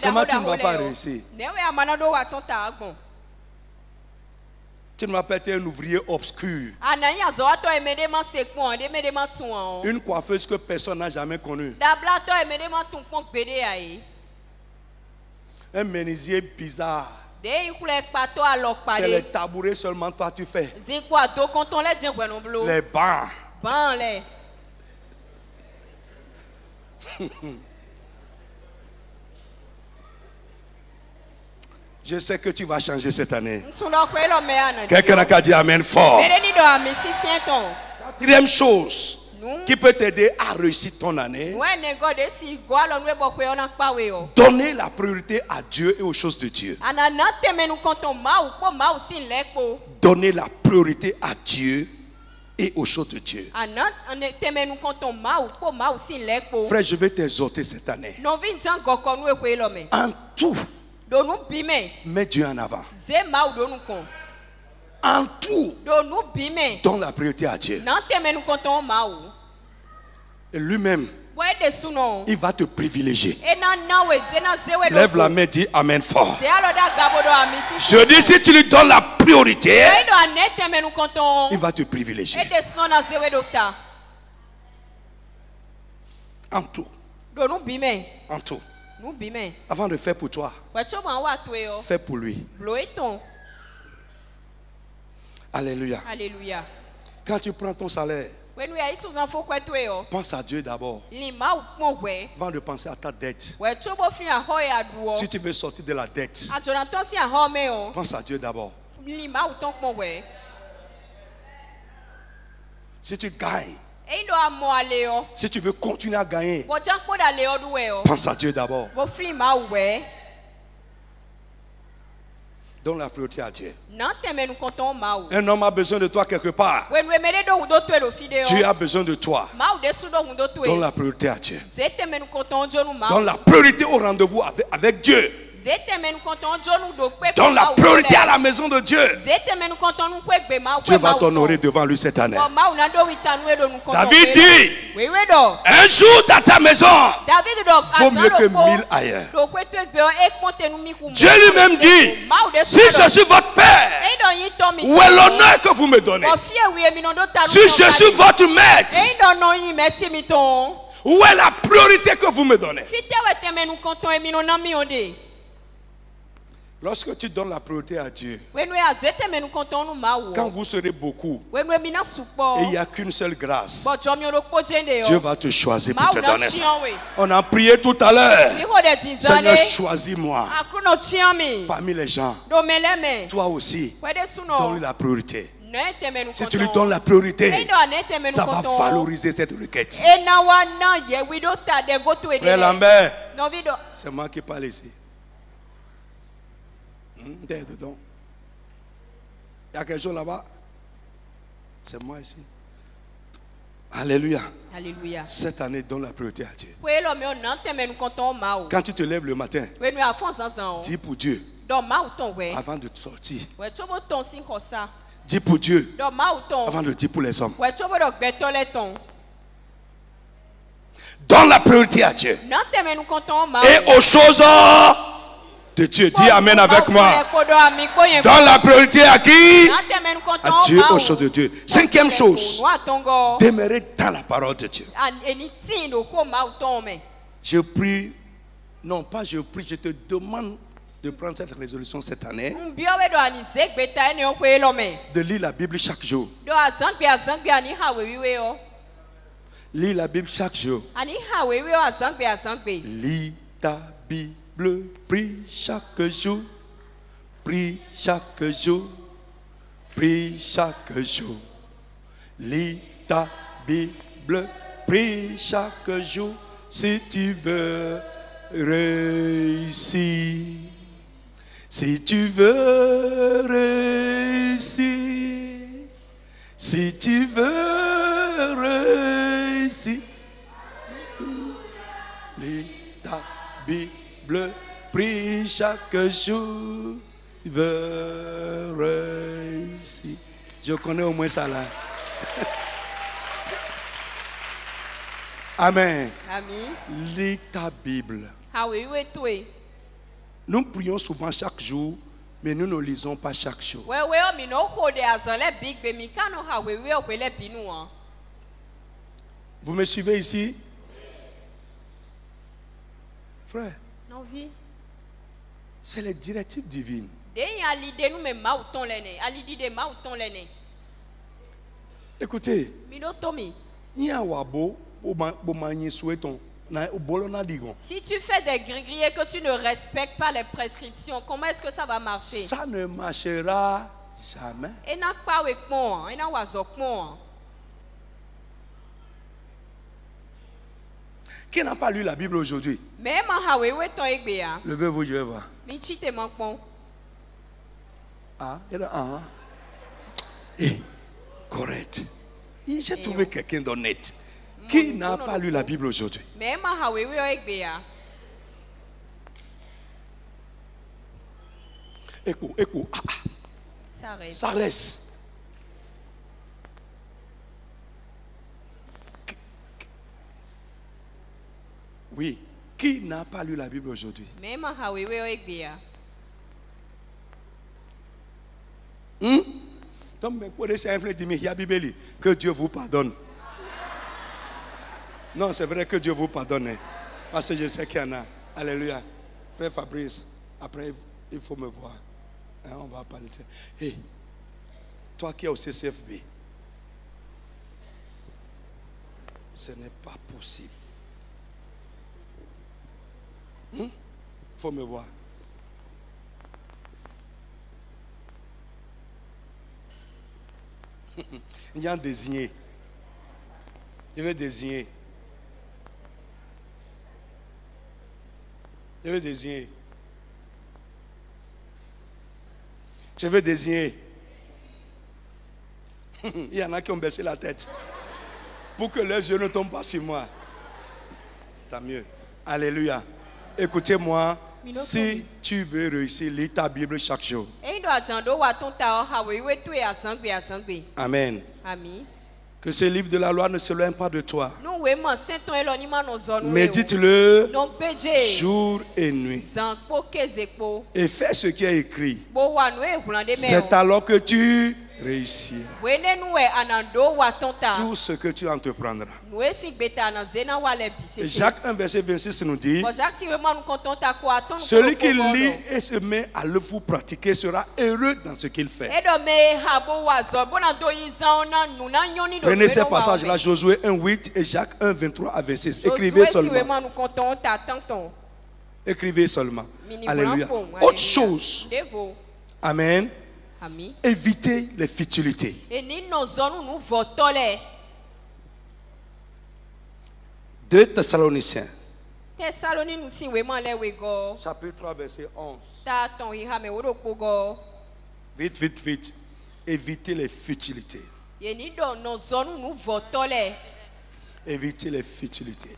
comment tu ne vas pas réussir? Tu ne vas pas être un ouvrier obscur. Une coiffeuse que personne n'a jamais connue. Un menuisier bizarre. C'est les tabourets seulement toi tu fais. Les bancs. Je sais que tu vas changer cette année. Quelqu'un a qu'à dire amen fort. Quatrième chose qui peut t'aider à réussir ton année, donner la priorité à Dieu et aux choses de Dieu. Donner la priorité à Dieu et aux choses de Dieu. Frère, je vais t'exhorter cette année. En tout, Mets Dieu en avant. En tout, donne la priorité à Dieu. Et lui-même, il va te privilégier. Lève la main, dis Amen fort. Je dis, si tu lui donnes la priorité, il va te privilégier. En tout. En tout. Avant de faire pour toi, fais pour lui. Alléluia. Alléluia. Quand tu prends ton salaire, pense à Dieu d'abord. Avant de penser à ta dette. Si tu veux sortir de la dette, pense à Dieu d'abord. Si tu gagnes, si tu veux continuer à gagner, pense à Dieu d'abord. Donne la priorité à Dieu. Un homme a besoin de toi quelque part. Dieu a besoin de toi. Donne la priorité à Dieu. Donne la priorité au rendez-vous avec Dieu. Donne la priorité à la maison de Dieu. Dieu va t'honorer devant lui cette année. David dit, un jour dans ta maison vaut mieux que 1000 ailleurs. Dieu lui-même dit, si je suis votre père, où est l'honneur que vous me donnez? Si je suis votre maître, où est la priorité que vous me donnez? Lorsque tu donnes la priorité à Dieu, quand vous serez beaucoup et il n'y a qu'une seule grâce, Dieu va te choisir pour te donner ça. On a prié tout à l'heure. Seigneur, choisis-moi parmi les gens. Toi aussi, donne-lui la priorité. Si tu lui donnes la priorité, ça va valoriser cette requête. Frère Lambert, c'est moi qui parle ici. Il y a quelque chose là-bas. C'est moi ici. Alléluia. Alléluia. Cette année, donne la priorité à Dieu. Quand tu te lèves le matin, dis pour Dieu avant de sortir. Dis pour Dieu avant de dire pour les hommes. Donne la priorité à Dieu et aux choses de Dieu. Dis Amen avec moi. Donne la priorité à qui? À Dieu, aux choses de Dieu. Cinquième chose, demeurer dans la parole de Dieu. Je prie, non pas je prie, je te demande de prendre cette résolution cette année, de lire la Bible chaque jour. Lis la Bible chaque jour. Lis ta Bible, prie chaque jour. Prie chaque jour. Prie chaque jour. Lis ta Bible, prie chaque jour. Si tu veux réussir. Si tu veux réussir. Si tu veux réussir. Lis ta Bible, prie chaque jour. Tu veux réussir. Je connais au moins ça là. Amen. Amen. Lis ta Bible. Nous prions souvent chaque jour, mais nous ne lisons pas chaque jour. Vous me suivez ici? Frère, c'est les directives divines. Écoutez, il y a wabo. Si tu fais des gris-gris et que tu ne respectes pas les prescriptions, comment est-ce que ça va marcher? Ça ne marchera jamais. Qui n'a pas lu la Bible aujourd'hui? Levez-vous, je vais voir. Ah, correct. J'ai trouvé quelqu'un d'honnête. Qui n'a pas lu la Bible aujourd'hui? Écho. Ça reste. Oui. Qui n'a pas lu la Bible aujourd'hui? Que Dieu vous pardonne. Non, c'est vrai que Dieu vous pardonne. Parce que je sais qu'il y en a. Alléluia. Frère Fabrice, après il faut me voir. On va parler. Hey, toi qui es au CCFB, ce n'est pas possible. Il faut me voir. Il y a un désigné. Je vais désigner. Je vais désigner. Je vais désigner. Il y en a qui ont baissé la tête. Pour que leurs yeux ne tombent pas sur moi. Tant mieux. Alléluia. Écoutez-moi. Si tu veux réussir, lis ta Bible chaque jour. Amen. Que ce livre de la loi ne s'éloigne pas de toi. Médite-le jour et nuit. Et fais ce qui est écrit. C'est alors que tu réussiras. Tout ce que tu entreprendras. Et Jacques 1 verset 26 nous dit: celui qui lit et se met à le pour pratiquer sera heureux dans ce qu'il fait. Prenez ces passages-là, Josué 1:8 et Jacques 1:23 à 26. Écrivez seulement. Écrivez seulement. Alléluia. Autre chose. Amen. Évitez les futilités. 2 Thessaloniciens. Chapitre 3, verset 11. Vite. Évitez les futilités. Évitez les futilités.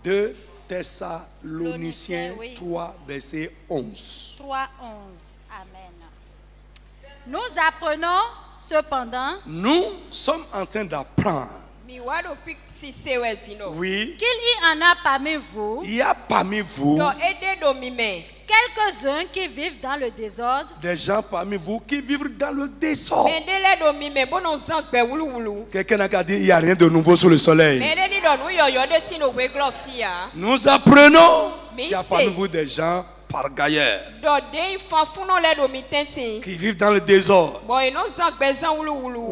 2 Thessaloniciens 3, verset 11. 3, 11. Amen. Nous apprenons cependant. Nous sommes en train d'apprendre. Oui. Qu'il y en a parmi vous. Il y a parmi vous. Quelques-uns qui vivent dans le désordre. Des gens parmi vous qui vivent dans le désordre. Quelqu'un a qu'à dire il n'y a rien de nouveau sous le soleil. Nous apprenons qu'il y a parmi vous des gens pargailleurs qui vivent dans le désordre.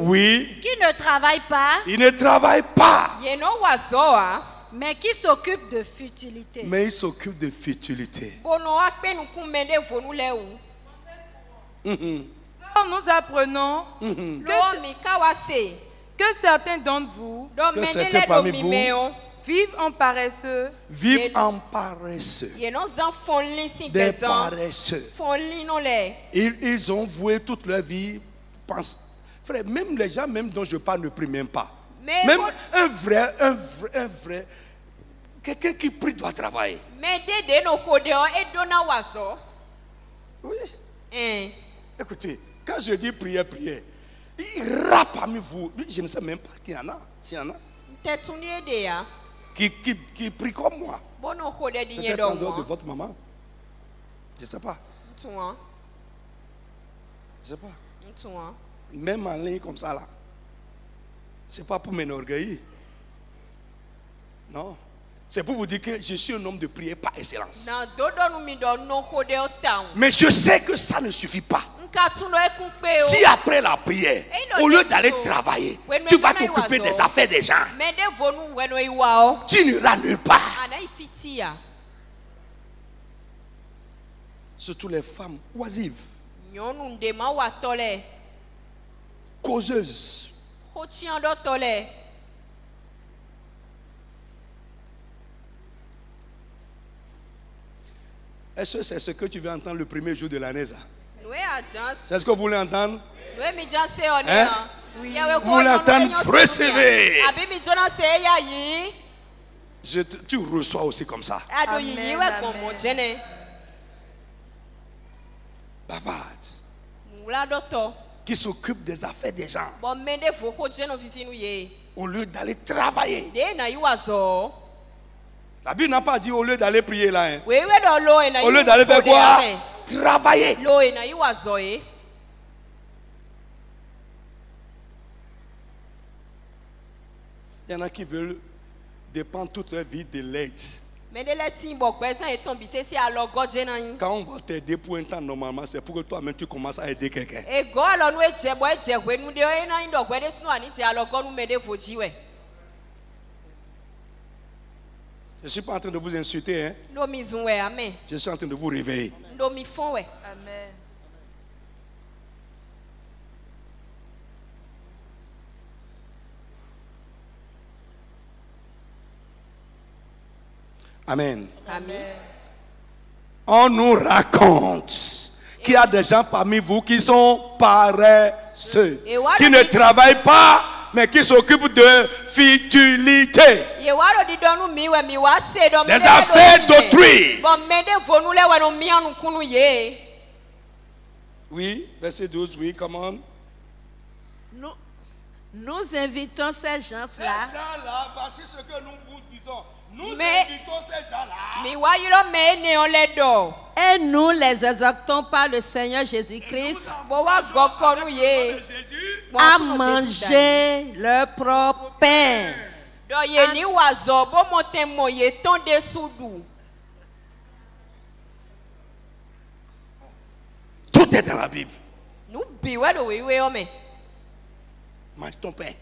Oui. Qui ne travaillent pas. Ils ne travaillent pas. Mais qui s'occupe de futilité. Mais il s'occupe de futilité. Nous apprenons que certains d'entre vous, que certains parmi vous, vivent en paresseux. Vivent en paresseux. Des paresseux. Ils ont voué toute leur vie. Frère, même les gens même dont je parle ne prient même pas. Même un vrai, quelqu'un qui prie doit travailler. Oui. Écoutez, quand je dis prière, il rappe parmi vous. Je ne sais même pas qu'il y en a. S'il y en a. Qui prie comme moi. Peut-être en dehors de votre maman. Je ne sais pas. Je ne sais pas. Même en ligne comme ça là. Ce n'est pas pour m'enorgueillir. Non. C'est pour vous dire que je suis un homme de prière par excellence. Mais je sais que ça ne suffit pas. Si après la prière, au lieu d'aller travailler, tu vas t'occuper des affaires des gens, tu n'iras nulle part. Surtout les femmes oisives, causeuses. Est-ce que c'est ce que tu veux entendre le premier jour de l'année, ça? C'est ce que vous voulez entendre? Hein? Vous voulez entendre? Recevez. Tu reçois aussi comme ça. Bavarde. Qui s'occupe des affaires des gens. Au lieu d'aller travailler. La Bible n'a pas dit au lieu d'aller prier là. Hein. Au lieu d'aller faire quoi? Travailler. Il y en a qui veulent dépendre toute leur vie de l'aide. Quand on va t'aider pour un temps, normalement, c'est pour que toi-même tu commences à aider quelqu'un. Je ne suis pas en train de vous insulter. Hein? Je suis en train de vous réveiller. Amen. Amen. Amen. On nous raconte qu'il y a des gens parmi vous qui sont paresseux, qui ne travaillent pas, mais qui s'occupent de futilité, des affaires d'autrui. Oui, verset 12, oui, comment? Nous invitons ces gens-là. Ces gens-là, voici ce que nous vous disons. Nous invitons ces gens-là. Et nous les exhortons par le Seigneur Jésus-Christ à manger leur propre pain. Tout est dans la Bible. Mange ton pain.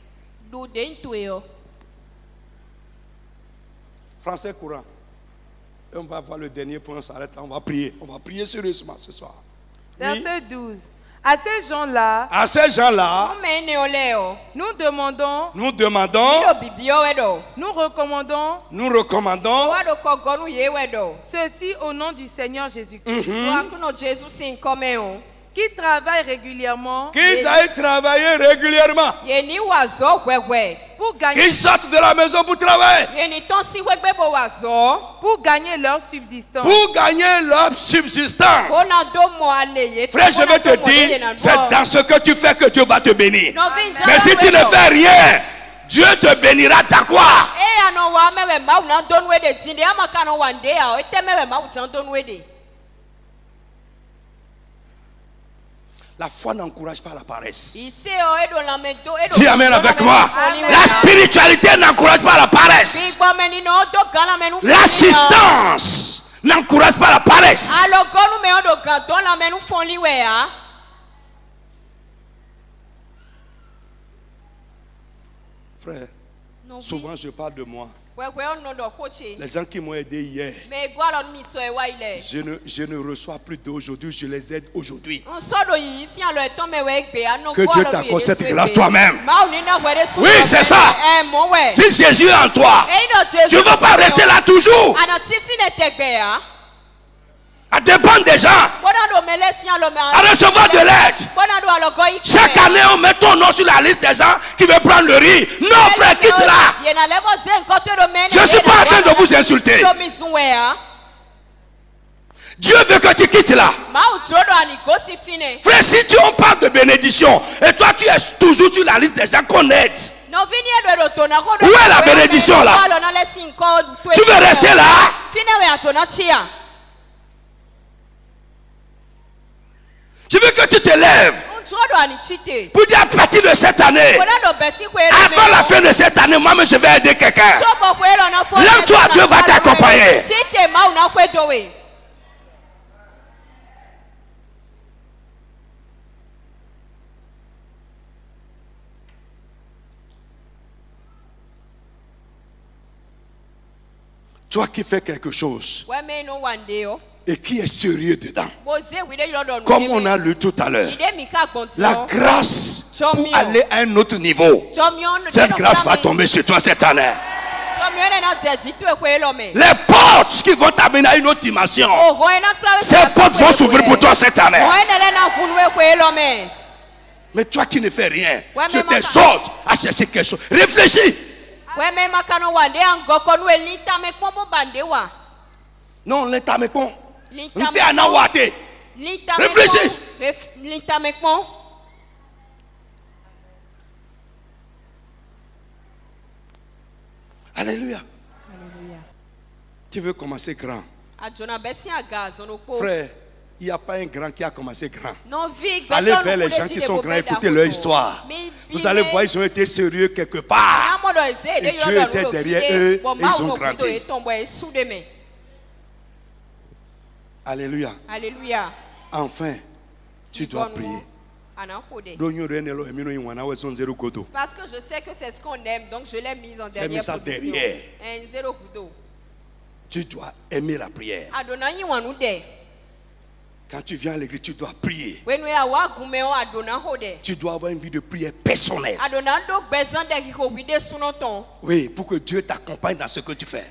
Français courant. Et on va voir le dernier point, on s'arrête là, on va prier. On va prier sérieusement ce soir. Verset 12. À ces gens-là, nous demandons, nous recommandons ceci au nom du Seigneur Jésus-Christ. Qui travaillent régulièrement. Qu'ils aillent travailler régulièrement. Pour gagner. Qu'ils sortent de la maison pour travailler. Pour gagner leur subsistance. Pour gagner leur subsistance. Frère, je vais te dire, c'est dans ce que tu fais que Dieu va te bénir. Mais si tu ne fais rien, Dieu te bénira dans quoi? La foi n'encourage pas la paresse. Dis amen avec moi. La spiritualité n'encourage pas la paresse. L'assistance n'encourage pas la paresse. Frère, souvent je parle de moi. Les gens qui m'ont aidé hier, je ne reçois plus d'aujourd'hui, je les aide aujourd'hui. Que Dieu t'accorde cette grâce toi-même. Oui, c'est ça. Si Jésus est en toi, tu ne vas pas rester là toujours à dépendre des gens, à recevoir de l'aide. Chaque année, on met ton nom sur la liste des gens qui veulent prendre le riz. Non, frère, quitte-la. Je ne suis pas en train de vous insulter. Dieu veut que tu quittes là. Frère, si tu en parles de bénédiction et toi tu es toujours sur la liste des gens qu'on aide, où est la bénédiction là? Tu veux rester là? Je veux que tu te lèves pour dire à partir de cette année, avant la fin de cette année, moi je vais aider quelqu'un. Là toi, Dieu va t'accompagner. Toi qui fais quelque chose et qui est sérieux dedans, comme on a lu tout à l'heure, la grâce pour aller à un autre niveau, cette grâce va tomber sur toi cette année. Les portes qui vont t'amener à une autre dimension, ces portes vont s'ouvrir pour toi cette année. Mais toi qui ne fais rien, je t'exhorte à chercher quelque chose. Réfléchis. Non, l'intamekon. Réfléchis. Alléluia. Tu veux commencer grand. Frère, il n'y a pas un grand qui a commencé grand. Allez vers les gens qui sont grands, écoutez leur histoire. Vous allez voir, ils ont été sérieux quelque part. Et Dieu était derrière eux et ils ont grandi. Alléluia. Alléluia. Enfin, tu dois prier. Parce que je sais que c'est ce qu'on aime, donc je l'ai mise en dernière position. Derrière. Tu dois aimer la prière. Quand tu viens à l'église, tu dois prier. Tu dois avoir une vie de prière personnelle. Oui, pour que Dieu t'accompagne dans ce que tu fais.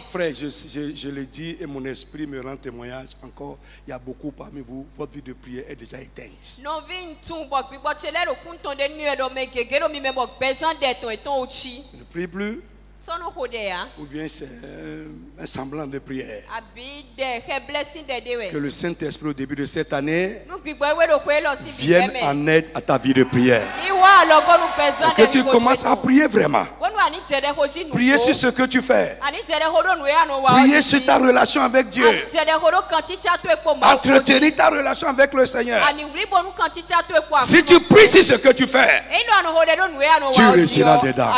Frère, je le dis et mon esprit me rend témoignage encore. Il y a beaucoup parmi vous, votre vie de prière est déjà éteinte. Ne prie plus. Ou bien c'est un semblant de prière. Que le Saint-Esprit au début de cette année vienne en aide à ta vie de prière. Et que tu commences à prier vraiment. Prier sur ce que tu fais. Prier sur ta relation avec Dieu. Entretenir ta relation avec le Seigneur. Si tu pries sur ce que tu fais, tu réussiras dedans.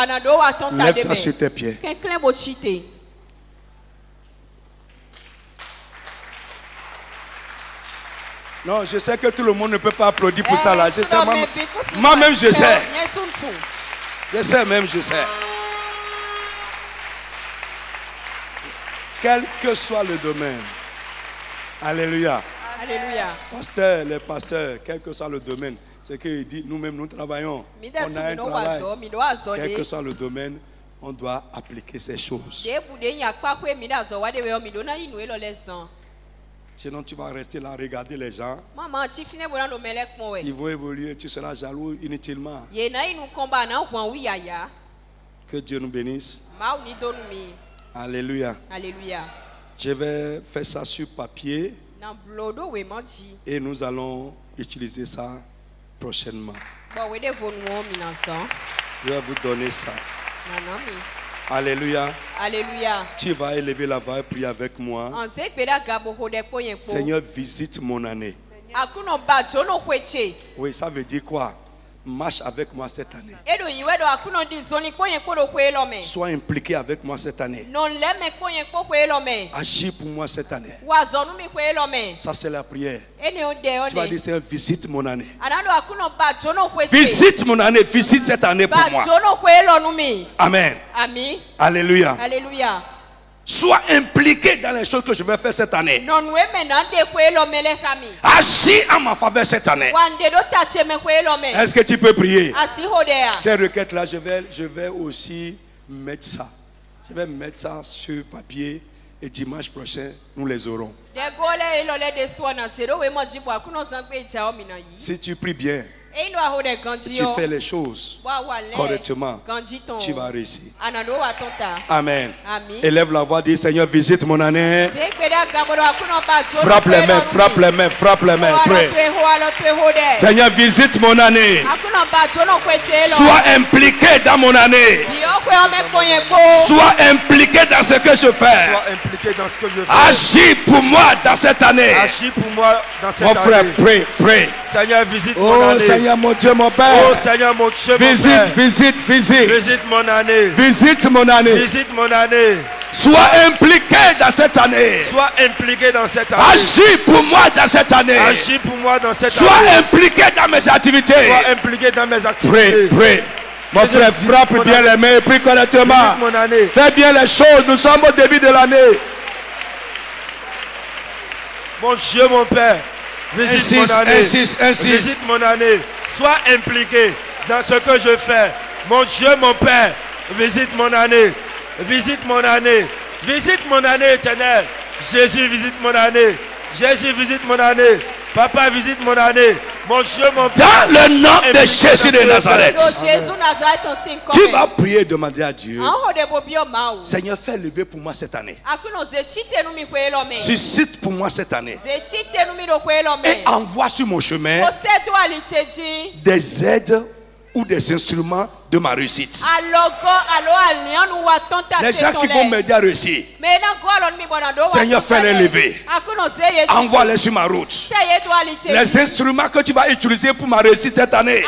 Lève-toi sur tes pieds. Non, je sais que tout le monde ne peut pas applaudir pour ça là. Je sais, moi-même je sais. Je sais même, je sais. Quel que soit le domaine. Alléluia. Alléluia. Pasteur, les pasteurs, quel que soit le domaine, c'est qu'il dit, nous-mêmes nous travaillons. On a un travail. Quel que soit le domaine, on doit appliquer ces choses. Sinon, tu vas rester là, regarder les gens. Ils vont évoluer, tu seras jaloux inutilement. Que Dieu nous bénisse. Alléluia. Alléluia. Je vais faire ça sur papier. Et nous allons utiliser ça prochainement. Je vais vous donner ça. Alléluia. Alléluia. Tu vas élever la voix et prier avec moi. Seigneur, visite mon année. Oui, ça veut dire quoi? Marche avec moi cette année. Sois impliqué avec moi cette année. Agis pour moi cette année. Ça c'est la prière. Tu vas dire Seigneur, visite mon année. Visite mon année, visite cette année pour moi. Amen. Amen. Alléluia. Alléluia. Sois impliqué dans les choses que je vais faire cette année. Agis en ma faveur cette année. Est-ce que tu peux prier? Ces requêtes-là, je vais aussi mettre ça. Je vais mettre ça sur papier et dimanche prochain, nous les aurons. Si tu pries bien, tu fais les choses correctement, tu vas réussir. Amen. Élève la voix, dis Seigneur, visite mon année. Frappe les mains, frappe les mains, frappe les mains. Prie. Seigneur, visite mon année. Sois impliqué dans mon année. Sois impliqué dans ce que je fais. Agis pour moi dans cette année. Agis pour moi dans cette année. Mon frère, prie, prie. Seigneur, visite mon année. Seigneur, mon Dieu, mon Père. Oh Seigneur, mon Dieu, mon Père. Visite. Visite mon année. Visite mon année. Visite mon année. Sois impliqué dans cette année. Sois impliqué dans cette année. Agis pour moi dans cette année. Agis pour moi dans cette année. Sois impliqué dans mes activités. Sois impliqué dans mes activités. Prie. Mon frère, frappe bien les mains et prie correctement. Fais bien les choses. Nous sommes au début de l'année. Mon Dieu, mon Père. Visite mon année. Visite mon année. Sois impliqué dans ce que je fais. Mon Dieu, mon Père. Visite mon année. Visite mon année. Visite mon année, Éternel. Jésus, visite mon année. Jésus, visite mon année. Papa, visite mon année. Mon Dieu, mon Père. Dans le nom de Jésus de Nazareth. Tu vas prier et demander à Dieu. Seigneur, fais lever pour moi cette année. Suscite pour moi cette année. Et envoie sur mon chemin des aides ou des instruments de ma réussite. Les gens qui vont m'aider à réussir. Seigneur, fais-les lever. Envoie-les sur ma route. Les instruments que tu vas utiliser pour ma réussite cette année.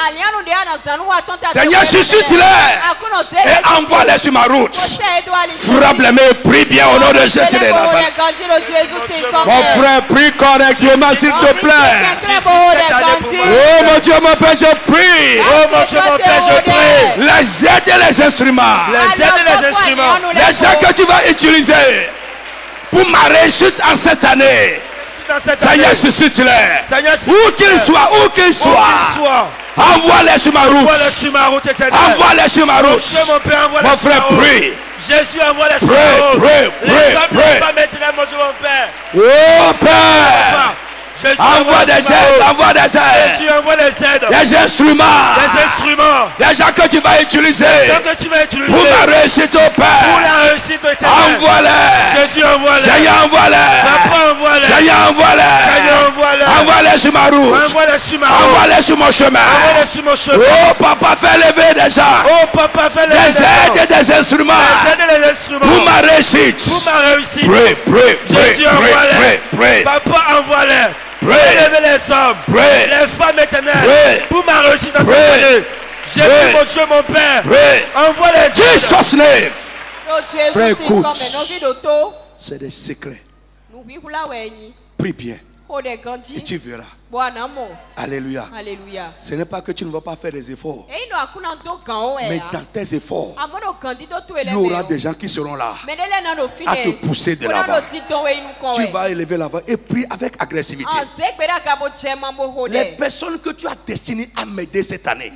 Seigneur, suscite-les et envoie-les sur ma route. Frappe les mains et prie bien au nom de Jésus de Nazareth. Mon frère, prie correctement s'il te plaît. Oh mon Dieu, mon Père, je prie. Oh mon Dieu, mon Père, je prie. Les aides et les instruments. Les aides et les instruments. Les gens que tu vas utiliser pour ma réussite en cette année. Seigneur, suscite-les. Où qu'ils soient, où qu'ils soient. Envoie-les sur ma route. Envoie-les sur ma route. Mon frère, prie. Jésus, envoie les sur ma route. Les femmes éternelles, mon Dieu, mon Père. Oh Père. Envoie des aides, envoie des aides. Jésus, envoie les aides. Des instruments. Des instruments. Des gens que tu vas utiliser. Des gens que tu vas utiliser. Pour ma réussite au Père. Pour la réussite éternelle. Envoie-les. Jésus, envoie-les. Seigneur, envoie-les. Papa, envoie-les. Seigneur, envoie-les. Seigneur, envoie-les. Envoie-les sur ma route. Envoie-les sur ma route. Envoie-les sur mon chemin. Envoie-les sur mon chemin. Oh papa, fais lever des gens. Oh papa, fais lever des aides et des instruments. Des aides et des instruments. Pour ma réussite. Pour ma réussite. Prie, prie, Jésus, envoie-les. prie. Papa, envoie-les. Pray. Les hommes, les femmes éternelles, pour ma réussite dans cette année. Jésus, mon Dieu, mon Père, envoie les Jesus name. Frère, écoute, c'est des secrets. Prie bien et tu verras. Alléluia. Alléluia. Ce n'est pas que tu ne vas pas faire des efforts, mais dans tes efforts, il y aura des gens qui seront là à te pousser de l'avant. Tu vas élever l'avant et prie avec agressivité. Les personnes que tu as destinées à m'aider cette année,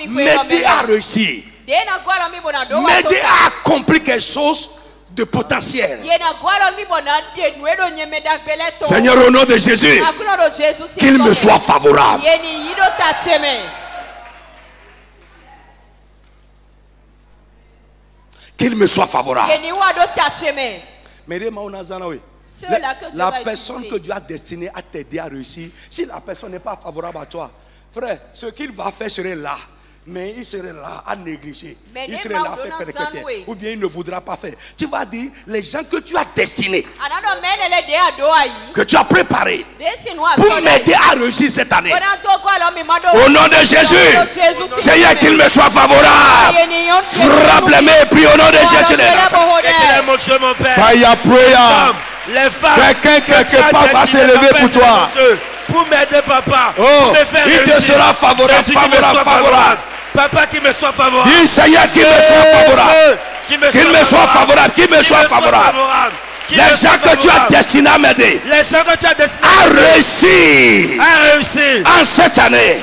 m'aider à réussir, m'aider à accomplir quelque chose de potentiel. Seigneur, au nom de Jésus, qu'il me soit favorable. Qu'il me soit favorable. La personne que Dieu a destinée à t'aider à réussir, si la personne n'est pas favorable à toi, frère, ce qu'il va faire serait là. Mais il serait là à négliger. Il serait là à faire percuter. Ou bien il ne voudra pas faire. Tu vas dire, les gens que tu as destinés, que tu as préparés pour m'aider à réussir cette année, au nom de Jésus, Seigneur, qu'il me soit favorable. Frappe les mains et prie au nom de Jésus. Fire prayer. Quelqu'un quelque part va se lever pour toi. Pour m'aider, papa. Oh, il te sera favorable, favorable. Papa, qu'il me soit favorable. Dis, Seigneur, qu'il me soit favorable. Qu'il me soit favorable. Qu'il me soit favorable. Les gens que tu as destinés à m'aider à réussir en cette année,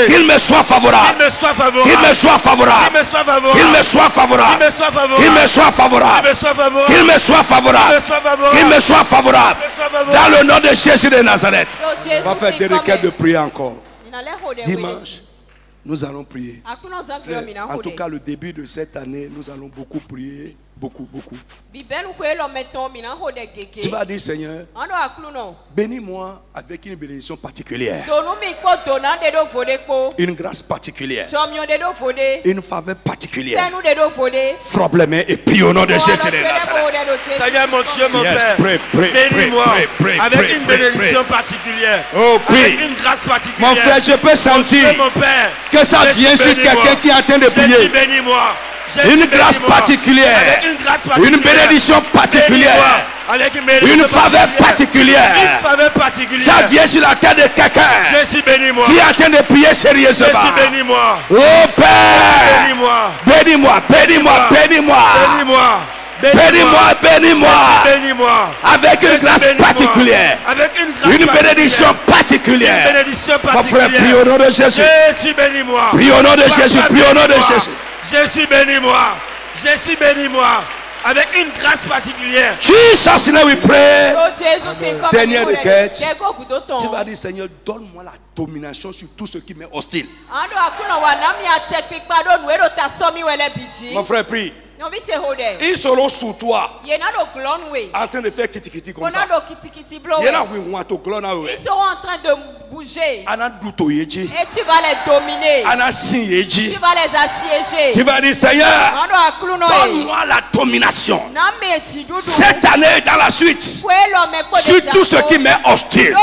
qu'il me soit favorable. Qu'il me soit favorable. Qu'il me soit favorable. Qu'il me soit favorable. Qu'il me soit favorable. Qu'il me soit favorable. Dans le nom de Jésus de Nazareth. On va faire des requêtes de prière encore. Dimanche, nous allons prier. Frère, en tout cas, le début de cette année, nous allons beaucoup prier. Beaucoup. Tu vas dire, Seigneur, bénis-moi avec une bénédiction particulière, une grâce particulière, une faveur particulière. Frappe les mains et prie au nom de Jésus. Seigneur, mon Dieu, mon Père, bénis-moi avec une bénédiction particulière, avec une grâce particulière. Mon frère, je peux sentir que ça vient sur quelqu'un qui est en train de prier. Bénis-moi. Une grâce particulière, une bénédiction particulière, une faveur particulière. Ça vient sur la tête de quelqu'un qui est en train de prier sérieusement. Oh Père, bénis-moi. Avec une grâce particulière, une bénédiction particulière. Mon frère, prie au nom de Jésus. Prie au nom de Jésus. Jésus, bénis-moi. avec une grâce particulière. Jesus name we pray. Oh, Jésus, Dernière requête. Tu Tu vas dire, Seigneur, donne-moi la domination sur tout ce qui m'est hostile. Mon frère, prie. Ils seront sous toi, en train de faire kiti-kiti comme ça. Ils seront en train de bouger. Et tu vas les dominer. Tu vas les assiéger. Tu vas dire, Seigneur, donne-moi la domination cette année dans la suite sur tout ce qui m'est hostile.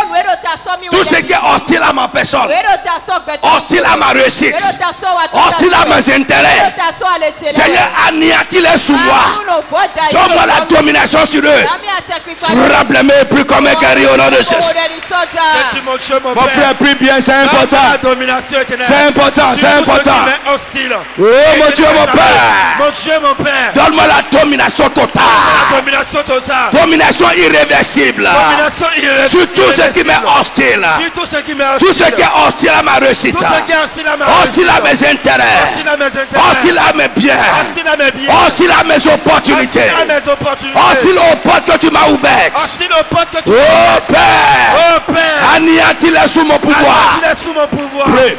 Tout ce qui est hostile à ma personne, hostile à ma réussite, hostile à mes intérêts. Seigneur, anéantis-les sous moi. Donne-moi la domination sur eux. Frappe-les plus comme un guerrier au nom de Jésus. Mon frère, prie bien, c'est important. C'est important, c'est important. Oh mon Dieu, mon Père. Donne-moi la domination totale. Domination irréversible. Sur tout ce qui m'est hostile. Tout ce qui est hostile à ma réussite. Hostile à mes intérêts. Hostile à mes biens. Hostile à mes opportunités. Hostile aux portes que tu m'as ouvertes. Oh Père. Anéantis-les sous mon pouvoir. Pray.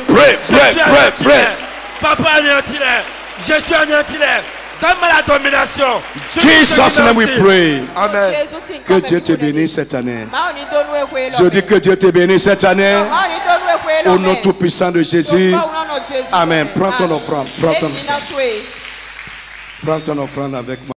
Papa, anéantis-les. Jésus, anéantis-les. Donne-moi la domination. Jesus name we pray. Amen. Que Dieu te bénisse cette année. Je dis que Dieu te bénisse cette année. Au nom tout puissant de Jésus. Amen. Prends ton offrande. Prends ton offrande avec moi.